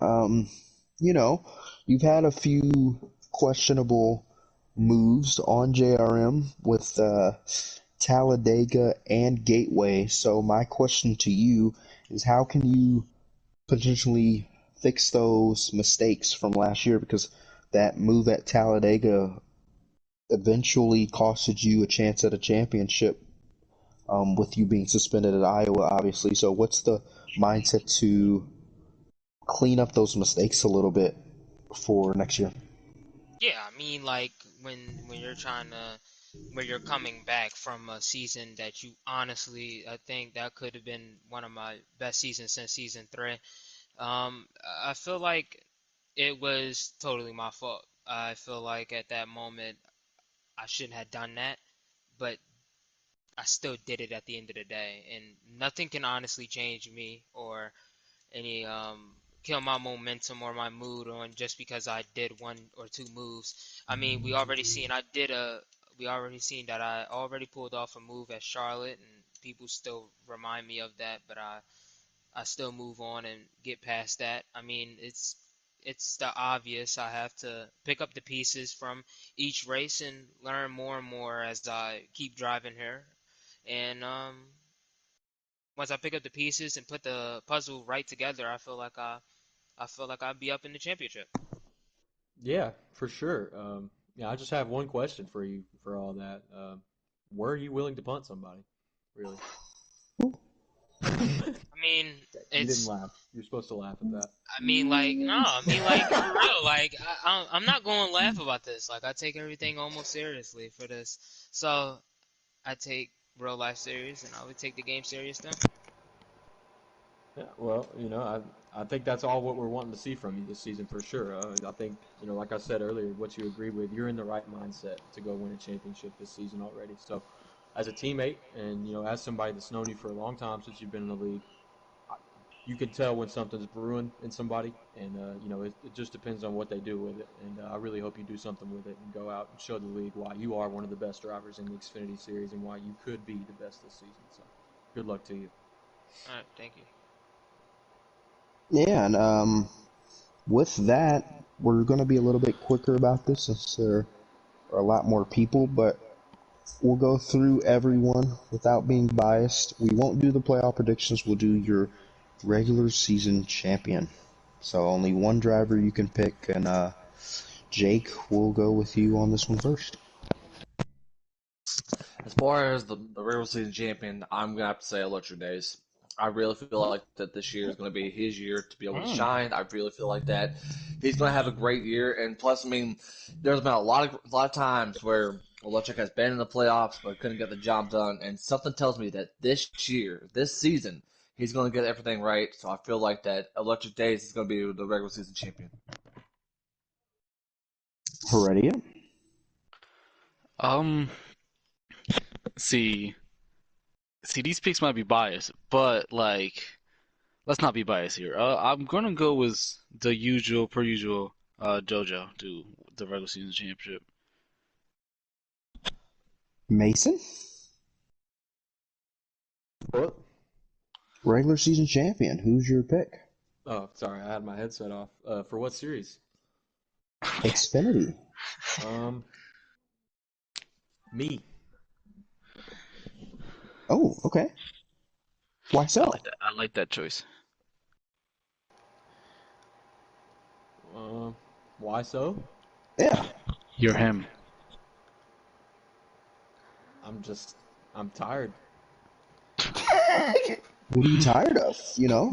[SPEAKER 1] you've had a few questionable moves on JRM with Talladega and Gateway. So my question to you is how can you potentially fix those mistakes from last year, because that move at Talladega eventually costed you a chance at a championship, with you being suspended at Iowa, obviously. So what's the mindset to clean up those mistakes a little bit for next year?
[SPEAKER 4] Yeah, I mean, like when you're when you're coming back from a season that you honestly, I think that could have been one of my best seasons since season 3. I feel like it was totally my fault. I feel like at that moment I shouldn't have done that, but I still did it at the end of the day, and nothing can honestly change me or any kill my momentum or my mood on just because I did 1 or 2 moves. I mean, we already seen that I already pulled off a move at Charlotte, and people still remind me of that, but I still move on and get past that. I mean, it's the obvious. I have to pick up the pieces from each race and learn more and more as I keep driving here. And once I pick up the pieces and put the puzzle right together, I feel like I'd be up in the championship.
[SPEAKER 6] Yeah, for sure. Yeah, I just have one question for you for all that. Were you willing to punt somebody? Really?
[SPEAKER 4] I mean,
[SPEAKER 6] You didn't
[SPEAKER 4] it's
[SPEAKER 6] laugh. You're supposed to laugh at that.
[SPEAKER 4] I mean, like, no, I mean, like, for real, like, I'm not going to laugh about this. Like, I take everything almost seriously for this. So, I take real life serious, and I would take the game serious then.
[SPEAKER 6] Yeah, well, I think that's all what we're wanting to see from you this season for sure. I think, like I said earlier, what you agree with, you're in the right mindset to go win a championship this season already. So, as a teammate and, as somebody that's known you for a long time since you've been in the league, you can tell when something's brewing in somebody, and it just depends on what they do with it. And I really hope you do something with it and go out and show the league why you are one of the best drivers in the Xfinity Series and why you could be the best this season. So, good luck to you.
[SPEAKER 4] All right, thank you.
[SPEAKER 1] Yeah, and with that, we're going to be a little bit quicker about this since there are a lot more people, but we'll go through everyone without being biased. We won't do the playoff predictions. We'll do your regular season champion. So only one driver you can pick, and Jake, we'll go with you on this one first.
[SPEAKER 3] As far as the regular season champion, I'm gonna have to say Electric Days. I really feel like that this year is going to be his year to be able to shine. I really feel like that he's going to have a great year. And plus, I mean, there's been a lot of times where Electric has been in the playoffs but couldn't get the job done. And something tells me that this year, this season, he's going to get everything right. So I feel like that Electric Days is going to be the regular season champion.
[SPEAKER 1] Heredia?
[SPEAKER 5] See, these picks might be biased, but like, let's not be biased here. I'm gonna go with the usual, per usual, JoJo to the regular season championship.
[SPEAKER 1] Mason?
[SPEAKER 6] What?
[SPEAKER 1] Regular season champion. Who's your pick?
[SPEAKER 6] Oh, sorry, I had my headset off. For what series?
[SPEAKER 1] Xfinity.
[SPEAKER 6] Me.
[SPEAKER 1] Oh, okay. Why so?
[SPEAKER 5] I like that choice.
[SPEAKER 6] Why so?
[SPEAKER 1] Yeah.
[SPEAKER 5] You're him.
[SPEAKER 6] I'm tired.
[SPEAKER 1] What are you tired of?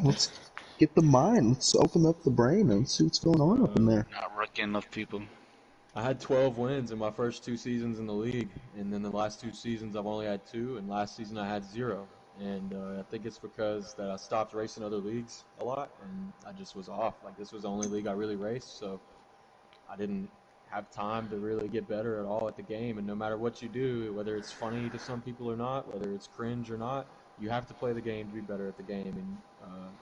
[SPEAKER 1] Let's get the mind. Let's open up the brain and see what's going on up in there.
[SPEAKER 5] Not wrecking enough people.
[SPEAKER 6] I had 12 wins in my first 2 seasons in the league, and then the last 2 seasons I've only had 2, and last season I had 0. And I think it's because that I stopped racing other leagues a lot, and I just was off. Like, this was the only league I really raced, so I didn't have time to really get better at all at the game. And no matter what you do, whether it's funny to some people or not, whether it's cringe or not, you have to play the game to be better at the game. And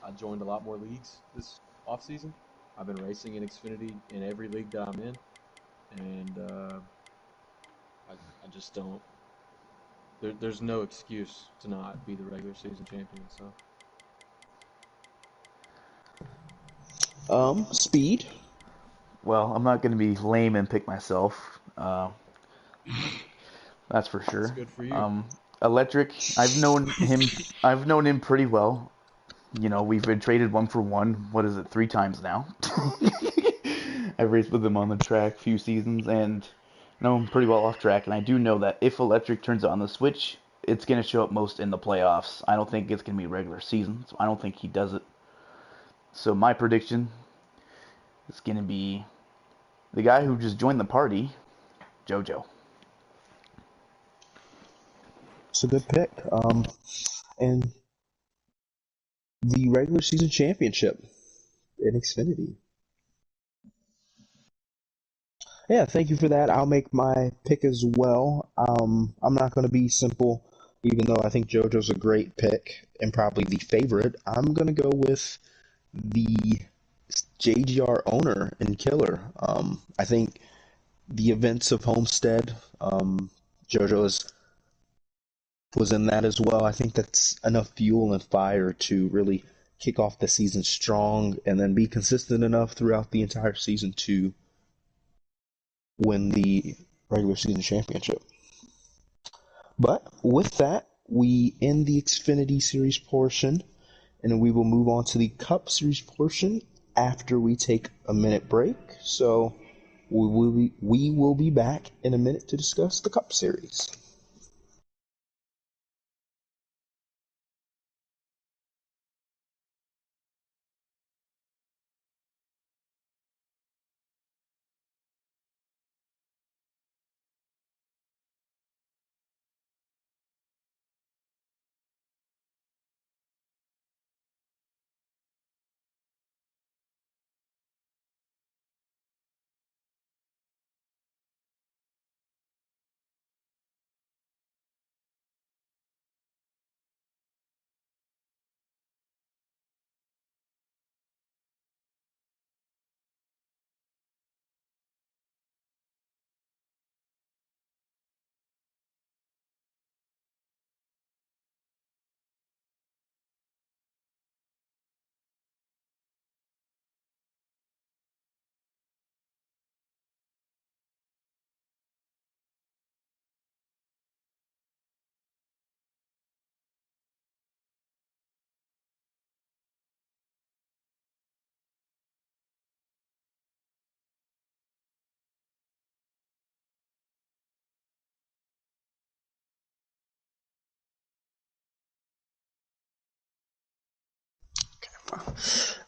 [SPEAKER 6] I joined a lot more leagues this off season. I've been racing in Xfinity in every league that I'm in, and I just don't. There's no excuse to not be the regular season champion. So.
[SPEAKER 1] Speed.
[SPEAKER 2] Well, I'm not going to be lame and pick myself. That's for sure.
[SPEAKER 6] That's good for you.
[SPEAKER 2] Electric. I've known him pretty well. We've been traded 1-for-1. What is it, 3 times now? I've raced with them on the track a few seasons, and I'm pretty well off track. And I do know that if Electric turns on the switch, it's going to show up most in the playoffs. I don't think it's going to be regular season, so I don't think he does it. So my prediction is going to be the guy who just joined the party, JoJo.
[SPEAKER 1] It's a good pick. And the regular season championship in Xfinity. Yeah, thank you for that. I'll make my pick as well. I'm not going to be simple, even though I think JoJo's a great pick and probably the favorite. I'm going to go with the JGR owner and killer. I think the events of Homestead, JoJo was in that as well. I think that's enough fuel and fire to really kick off the season strong and then be consistent enough throughout the entire season to win the regular season championship. But with that, we end the Xfinity Series portion, and we will move on to the Cup Series portion after we take a minute break. So we will be back in a minute to discuss the Cup Series.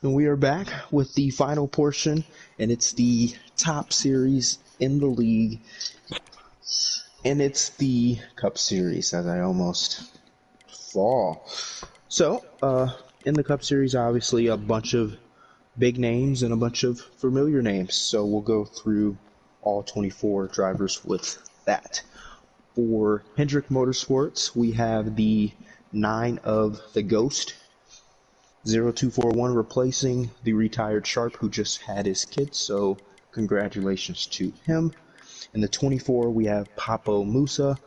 [SPEAKER 1] And we are back with the final portion, and it's the top series in the league, and it's the Cup Series, as I almost fall. So, in the Cup Series, obviously, a bunch of big names and a bunch of familiar names, so we'll go through all 24 drivers with that. For Hendrick Motorsports, we have the 9 of the Ghost, 0241, replacing the retired Sharp who just had his kid, so congratulations to him. In the 24, we have Papo Musa.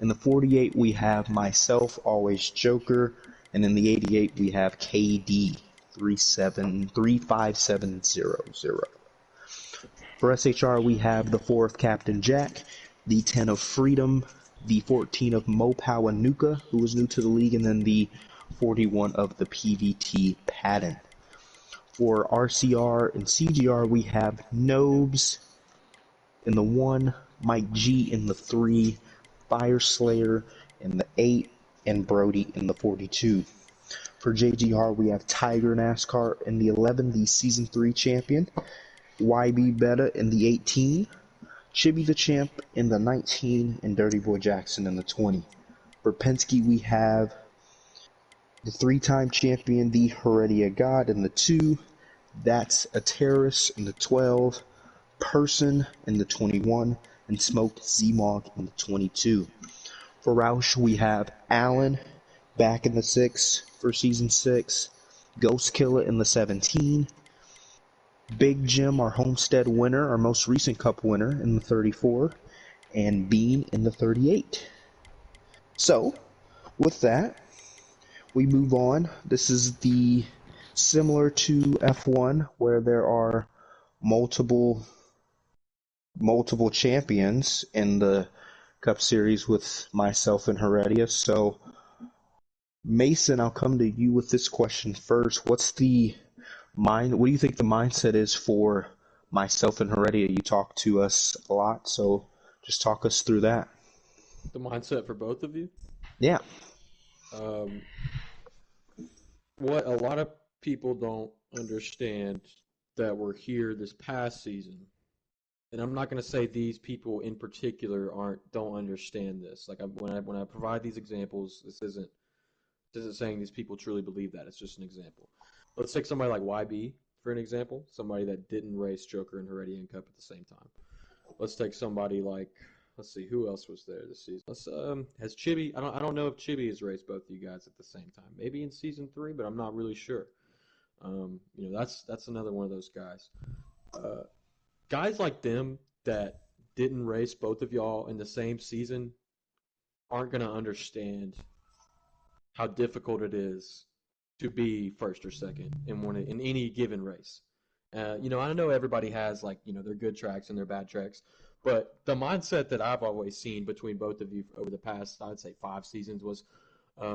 [SPEAKER 1] In the 48, we have myself, AlwaysJokerr. And in the 88, we have KD 35700. For SHR, we have the 4 of Captain Jack, the 10 of Freedom, the 14 of Mopawanuka, who is new to the league, and then the 41 of the PVT Patton. For RCR and CGR, we have Nobes in the 1, Mike G in the 3, Fire Slayer in the 8, and Brody in the 42. For JGR, we have Tiger NASCAR in the 11, the Season 3 champion, YB Beta in the 18, Chibi the Champ in the 19, and Dirty Boy Jackson in the 20. For Penske, we have the 3-time champion, the Heredia God in the 2, That's a Terrorist in the 12, Person in the 21, and Smoked Z-Mog in the 22. For Roush, we have Allen back in the 6 for Season 6, Ghost Killer in the 17, Big Jim, our Homestead winner, our most recent Cup winner, in the 34, and Bean in the 38. So, with that, we move on. This is the similar to F1, where there are multiple champions in the Cup Series with myself and Heredia. So Mason, I'll come to you with this question first. What do you think the mindset is for myself and Heredia? You talk to us a lot, so just talk us through that.
[SPEAKER 6] The mindset for both of you?
[SPEAKER 1] Yeah.
[SPEAKER 6] Um, what a lot of people don't understand that were here this past season, and I'm not going to say these people in particular aren't don't understand this. Like when I provide these examples, this isn't saying these people truly believe that. It's just an example. Let's take somebody like YB for an example, somebody that didn't race Joker and Heredian Cup at the same time. Let's take somebody like, let's see, who else was there this season? Has Chibi? I don't know if Chibi has raced both of you guys at the same time. Maybe in season 3, but I'm not really sure. That's another one of those guys. Uh, Guys like them that didn't race both of y'all in the same season aren't gonna understand how difficult it is to be first or second in any given race. I know everybody has their good tracks and their bad tracks, but the mindset that I've always seen between both of you over the past, I'd say 5 seasons, was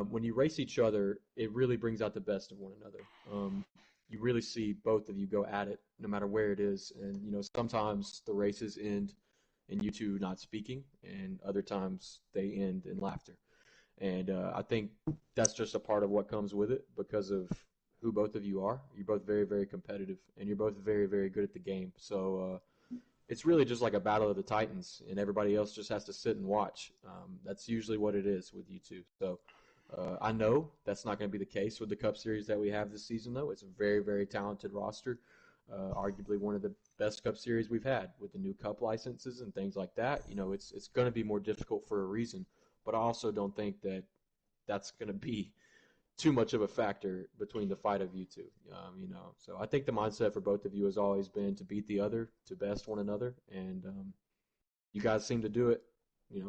[SPEAKER 6] when you race each other, it really brings out the best of one another. You really see both of you go at it, no matter where it is, and sometimes the races end in you two not speaking, and other times they end in laughter. And I think that's just a part of what comes with it because of who both of you are. You're both very, very competitive, and you're both very, very good at the game. So it's really just like a battle of the Titans, and everybody else just has to sit and watch. That's usually what it is with you two. So I know that's not going to be the case with the Cup Series that we have this season, though. It's a very, very talented roster, arguably one of the best Cup Series we've had with the new Cup licenses and things like that. It's going to be more difficult for a reason, but I also don't think that that's going to be too much of a factor between the fight of you two. So I think the mindset for both of you has always been to beat the other, to best one another, and you guys seem to do it,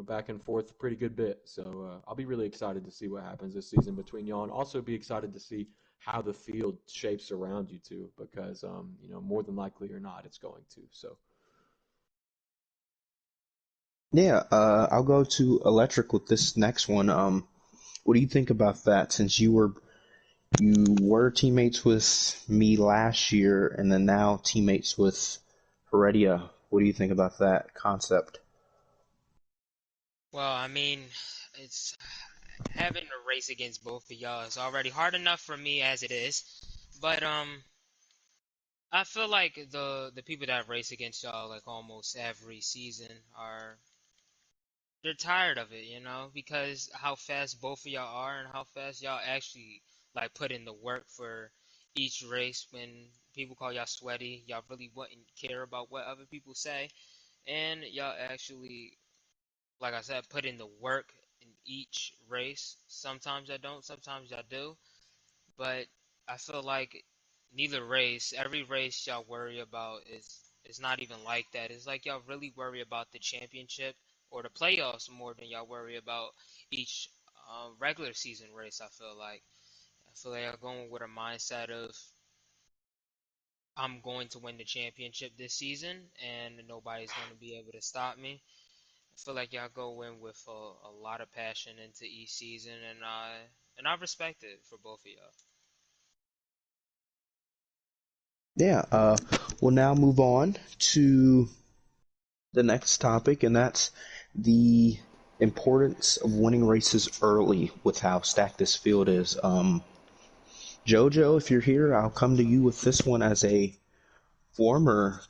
[SPEAKER 6] back and forth a pretty good bit. So I'll be really excited to see what happens this season between y'all, and also be excited to see how the field shapes around you two, because more than likely or not, it's going to. So.
[SPEAKER 1] Yeah, I'll go to Electric with this next one. What do you think about that? Since you were teammates with me last year, and then now teammates with Heredia. What do you think about that concept?
[SPEAKER 4] Well, I mean, it's having to race against both of y'all is already hard enough for me as it is. But I feel like the people that race against y'all like almost every season are they're tired of it, because how fast both of y'all are and how fast y'all actually like put in the work for each race. When people call y'all sweaty, y'all really wouldn't care about what other people say, and y'all actually, like I said, put in the work in each race. Sometimes I don't, sometimes I do, but I feel like every race y'all worry about is not even like that. It's like y'all really worry about the championship or the playoffs more than y'all worry about each regular season race. I feel like y'all going with a mindset of I'm going to win the championship this season and nobody's going to be able to stop me. I feel like y'all go in with a lot of passion into each season, and I respect it for both of y'all.
[SPEAKER 1] Yeah, we'll now move on to the next topic, and that's the importance of winning races early with how stacked this field is. Jojo, if you're here, I'll come to you with this one as a former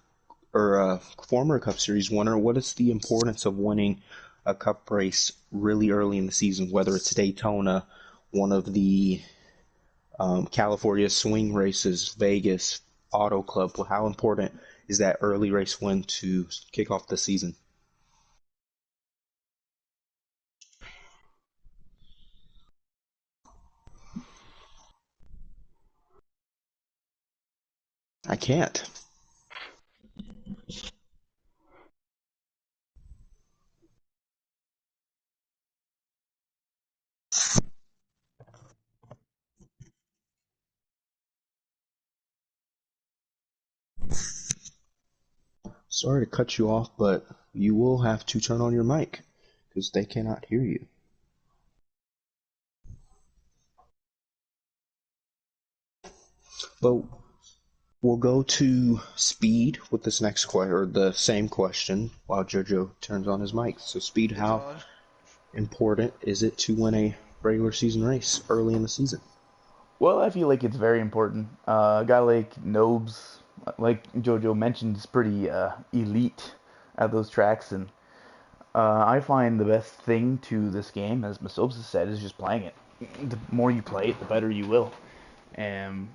[SPEAKER 1] former Cup Series winner. What is the importance of winning a Cup race really early in the season, whether it's Daytona, one of the California swing races, Vegas, Auto Club? Well, how important is that early race win to kick off the season? I can't. Sorry to cut you off, but you will have to turn on your mic because they cannot hear you. But we'll go to speed with this next question, or the same question, while JoJo turns on his mic. So, speed, how important is it to win a regular season race early in the season?
[SPEAKER 2] Well, I feel like it's very important. A guy like Nobes, like JoJo mentioned, is pretty elite at those tracks, and I find the best thing to this game, as masopes has said, is just playing it. The more you play it, the better you will. And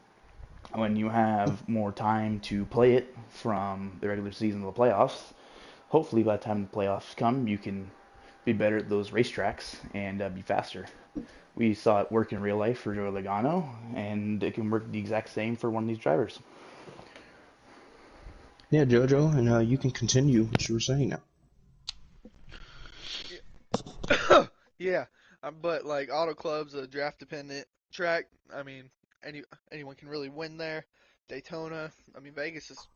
[SPEAKER 2] when you have more time to play it from the regular season to the playoffs, hopefully by the time the playoffs come, you can be better at those racetracks and be faster. We saw it work in real life for Joey Logano, and it can work the exact same for one of these drivers.
[SPEAKER 1] Yeah, JoJo, and you can continue what you were saying now.
[SPEAKER 7] Yeah, but like Auto Club's a draft dependent track. I mean, anyone can really win there. Daytona, I mean Vegas is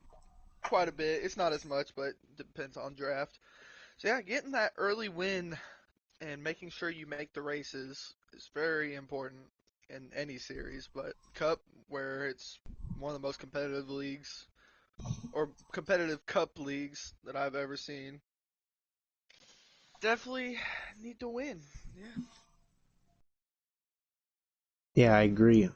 [SPEAKER 7] quite a bit. It's not as much, but depends on draft. So yeah, getting that early win and making sure you make the races is very important in any series. But Cup, where it's one of the most competitive leagues or competitive Cup leagues that I've ever seen, definitely need to win. Yeah.
[SPEAKER 1] Yeah, I agree.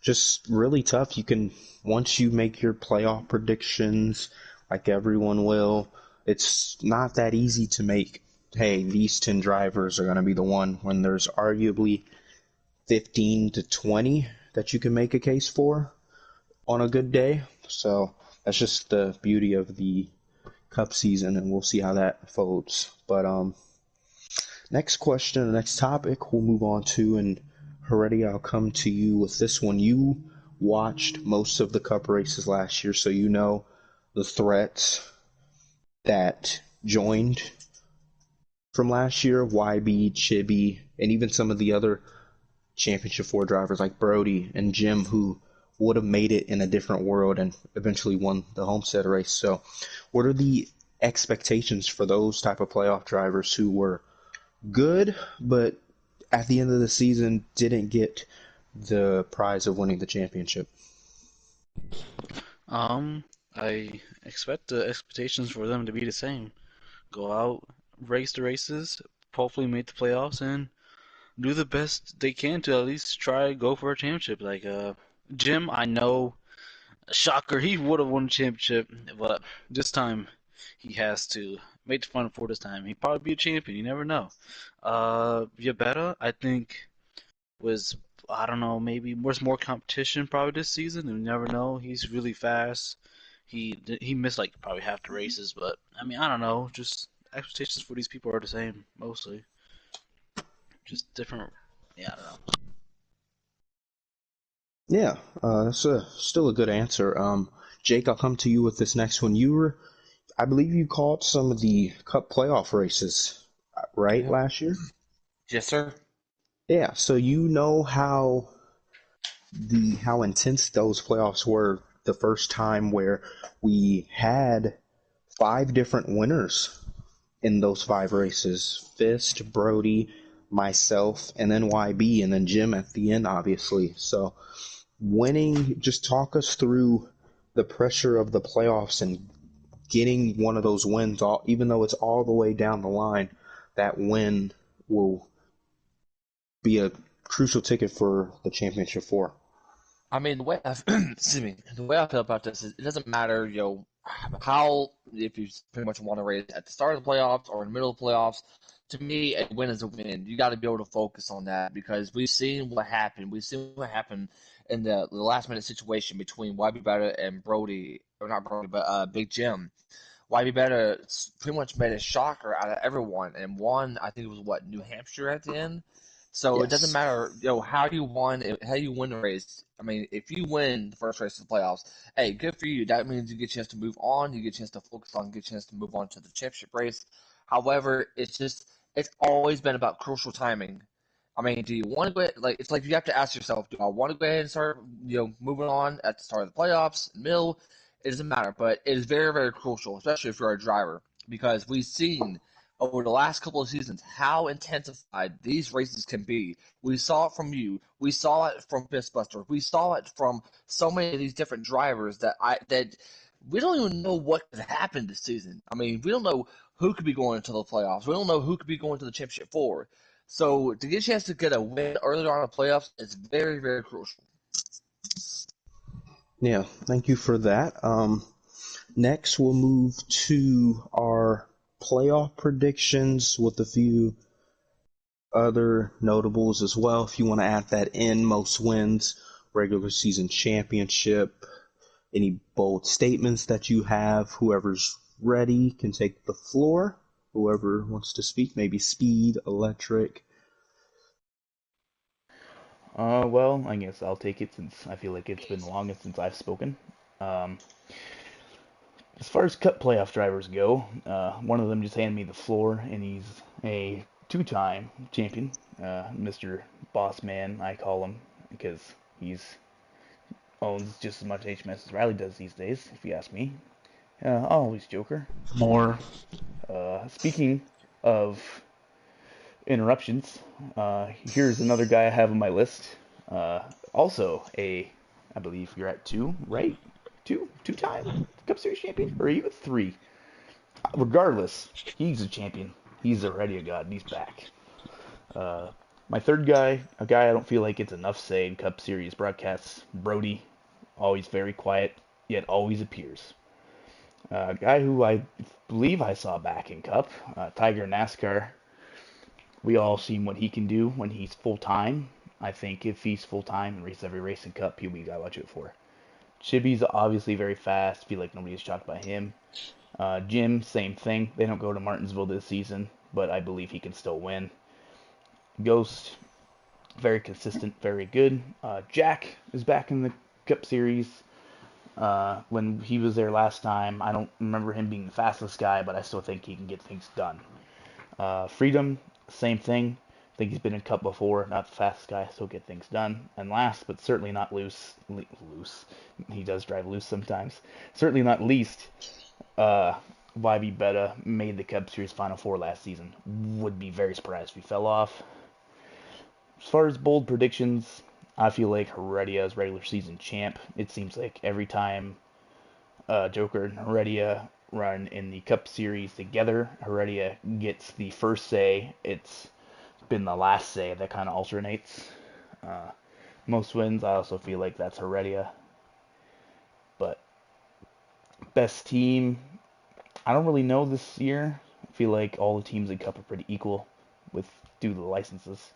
[SPEAKER 1] Just really tough. You can, once you make your playoff predictions, like everyone will, it's not that easy to make, hey, these 10 drivers are going to be the one, when there's arguably 15 to 20 that you can make a case for on a good day. So that's just the beauty of the Cup season, and we'll see how that folds. But next question, the next topic we'll move on to, and Heredia, I'll come to you with this one. You watched most of the Cup races last year, so you know the threats that joined from last year, YB, Chibi, and even some of the other Championship 4 drivers like Brody and Jim, who would have made it in a different world and eventually won the Homestead race. So what are the expectations for those type of playoff drivers who were good, but at the end of the season didn't get the prize of winning the championship?
[SPEAKER 5] I expect the expectations for them to be the same. Go out, race the races, hopefully make the playoffs, and do the best they can to at least try go for a championship. Like Jim, I know, shocker, he would have won the championship, but this time he has to make the Final Four this time. He'd probably be a champion. You never know. Yabetta, I think, was, I don't know, maybe was more competition probably this season. You never know. He's really fast. He missed like probably half the races, but I mean, I don't know. Just expectations for these people are the same mostly. Just different. Yeah, I don't know.
[SPEAKER 1] Yeah, that's still a good answer. Jake, I'll come to you with this next one. I believe you called some of the Cup playoff races, right, last year?
[SPEAKER 3] Yes, sir.
[SPEAKER 1] Yeah, so you know how intense those playoffs were the first time, where we had 5 different winners in those 5 races. Fist, Brody, myself, and then YB, and then Jim at the end, obviously. So winning, just talk us through the pressure of the playoffs and getting one of those wins, even though it's all the way down the line. That win will be a crucial ticket for the championship 4.
[SPEAKER 3] I mean, the way excuse me, the way I feel about this is it doesn't matter, how, if you pretty much want to race at the start of the playoffs or in the middle of the playoffs. To me, a win is a win. You got to be able to focus on that, because we've seen what happened. We've seen what happened in the last minute situation between YB Beta and Brody, or not Brody, but Big Jim. YB Beta pretty much made a shocker out of everyone and won. I think it was New Hampshire at the end. So
[SPEAKER 1] Yes.
[SPEAKER 3] It doesn't matter, how you win the race. I mean, if you win the first race of the playoffs, hey, good for you. That means you get a chance to move on. You get a chance to focus on, get a chance to move on to the championship race. However, it's always been about crucial timing. I mean, do you want to go ahead, it's like you have to ask yourself, do I want to go ahead and start, moving on at the start of the playoffs, middle? It doesn't matter, but it is very, very crucial, especially if you're a driver, because we've seen over the last couple of seasons how intensified these races can be. We saw it from you. We saw it from Fistbuster. We saw it from so many of these different drivers that we don't even know what could happen this season. I mean, we don't know who could be going into the playoffs. We don't know who could be going to the championship four. So to get a chance to get a win earlier on in the playoffs is very, very crucial.
[SPEAKER 1] Yeah, thank you for that. Next, we'll move to our playoff predictions with a few other notables as well. If you want to add that in, most wins, regular season championship, any bold statements that you have, whoever's ready can take the floor. Whoever wants to speak, maybe Speed, Electric.
[SPEAKER 2] Well, I guess I'll take it since I feel like it's been the longest since I've spoken. Um, as far as Cup playoff drivers go, one of them just handed me the floor, and he's a two-time champion, Mr. Boss Man, I call him, because he's owns just as much HMS as Riley does these days, if you ask me. AlwaysJokerr.
[SPEAKER 5] More.
[SPEAKER 2] Speaking of interruptions, here's another guy I have on my list. Also I believe you're at two, right? Two-time Cup Series champion? Or are you at three? Regardless, he's a champion. He's already a god, and he's back. My third guy, a guy I don't feel like gets enough say in Cup Series broadcasts, Brody. Always very quiet, yet always appears. A guy who I believe I saw back in Cup, Tiger NASCAR. We all seen what he can do when he's full-time. I think if he's full-time and races every race in Cup, he'll be a guy to watch it for. Chibi's obviously very fast. Feel like nobody's shocked by him. Jim, same thing. They don't go to Martinsville this season, but I believe he can still win. Ghost, very consistent, very good. Jack is back in the Cup Series. When he was there last time, I don't remember him being the fastest guy, but I still think he can get things done. Freedom, same thing. I think he's been in Cup before, not the fastest guy, still get things done. And last, but certainly not loose, he does drive loose sometimes. Certainly not least, YB Beta made the Cup Series Final Four last season. Would be very surprised if he fell off. As far as bold predictions, I feel like Heredia is regular season champ. It seems like every time Joker and Heredia run in the Cup Series together, Heredia gets the first say. It's been the last say that kind of alternates. Most wins, I also feel like that's Heredia. But best team, I don't really know this year. I feel like all the teams in Cup are pretty equal with due to the licenses.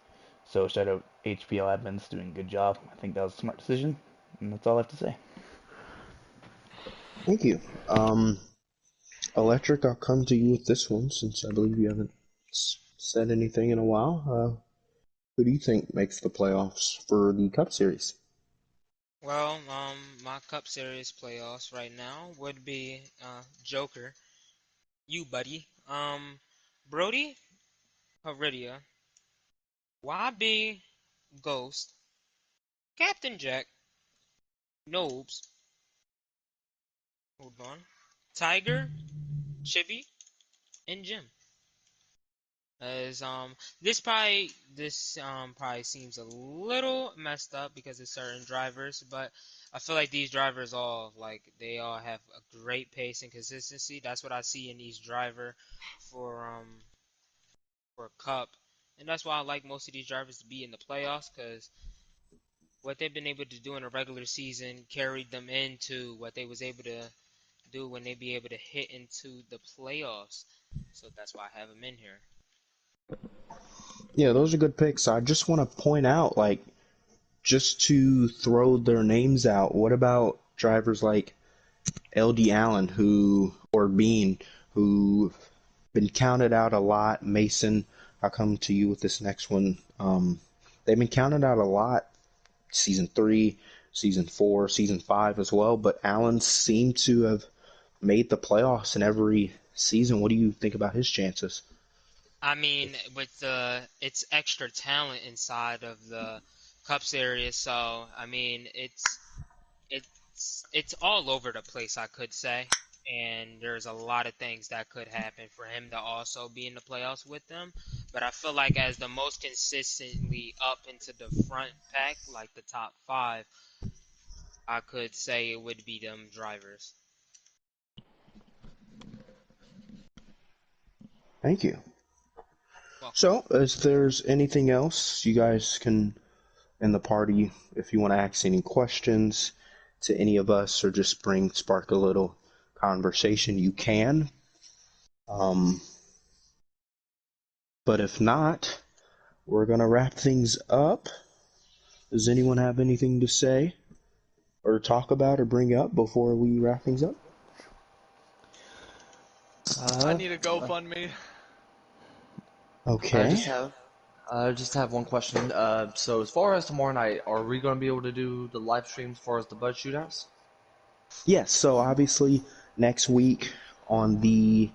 [SPEAKER 2] So shout out HPL admins doing a good job. I think that was a smart decision, and that's all I have to say.
[SPEAKER 1] Thank you. Electric, I'll come to you with this one since I believe you haven't said anything in a while. Who do you think makes the playoffs for the Cup Series?
[SPEAKER 4] Well, my Cup Series playoffs right now would be Joker, you buddy, Brody, Heredia, YB, Ghost, Captain Jack, Nobes, hold on, Tiger, Chibi, and Jim. As this probably seems a little messed up because of certain drivers, but I feel like these drivers they all have a great pace and consistency. That's what I see in these driver for for Cup, and that's why I like most of these drivers to be in the playoffs because what they've been able to do in a regular season carried them into what they was able to do when they be able to hit into the playoffs. So that's why I have them in here.
[SPEAKER 1] Yeah, those are good picks. I just want to point out, like, just to throw their names out, what about drivers like LD Allen or Bean, who been counted out a lot? Mason, I'll come to you with this next one. They've been counted out a lot, season 3, season 4, season 5 as well, but Allen seemed to have made the playoffs in every season. What do you think about his chances?
[SPEAKER 4] I mean, with it's extra talent inside of the Cup Series, so I mean, it's all over the place, I could say. and there's a lot of things that could happen for him to also be in the playoffs with them. But I feel like as the most consistently up into the front pack, like the top 5, I could say it would be them drivers.
[SPEAKER 1] Thank you.
[SPEAKER 4] Welcome.
[SPEAKER 1] So, if there's anything else, you guys can, in the party, if you want to ask any questions to any of us or just spark a little conversation, you can. But if not, we're going to wrap things up. Does anyone have anything to say or talk about or bring up before we wrap things up?
[SPEAKER 7] I need a GoFundMe.
[SPEAKER 1] Okay.
[SPEAKER 3] I just have one question. So as far as tomorrow night, are we going to be able to do the live stream as far as the Bud Shootouts?
[SPEAKER 1] Yes, so obviously next week on the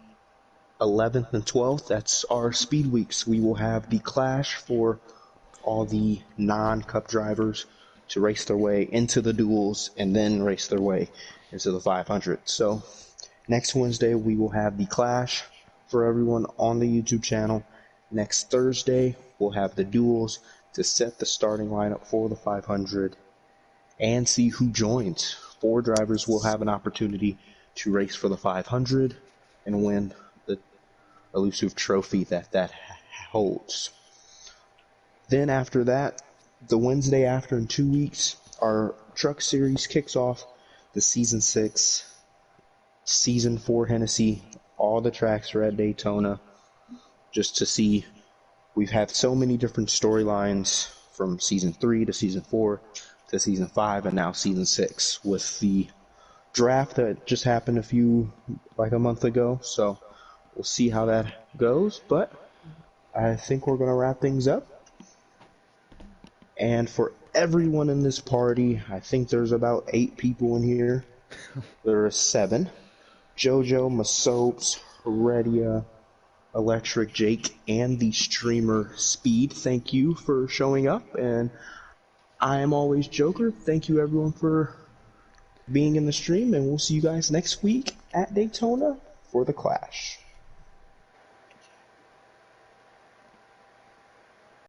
[SPEAKER 1] 11th and 12th, that's our speed weeks. We will have the clash for all the non-cup drivers to race their way into the duels and then race their way into the 500. So next Wednesday we will have the clash for everyone on the YouTube channel. Next Thursday we'll have the duels to set the starting lineup for the 500 and see who joins. 4 drivers will have an opportunity to race for the 500 and win the elusive trophy that holds. Then after that, the Wednesday after in 2 weeks, our truck series kicks off the Season 6, Season 4 Hennessy. All the tracks are at Daytona just to see. We've had so many different storylines from Season 3 to Season 4 to Season 5 and now Season 6 with the draft that just happened a month ago. So we'll see how that goes, but I think we're going to wrap things up. And for everyone in this party, I think there's about 8 people in here. There are 7. JoJo, Masopes, Heredia, Electric, Jake, and the streamer Speed. Thank you for showing up, and I am AlwaysJokerr. Thank you everyone for being in the stream, and we'll see you guys next week at Daytona for the Clash.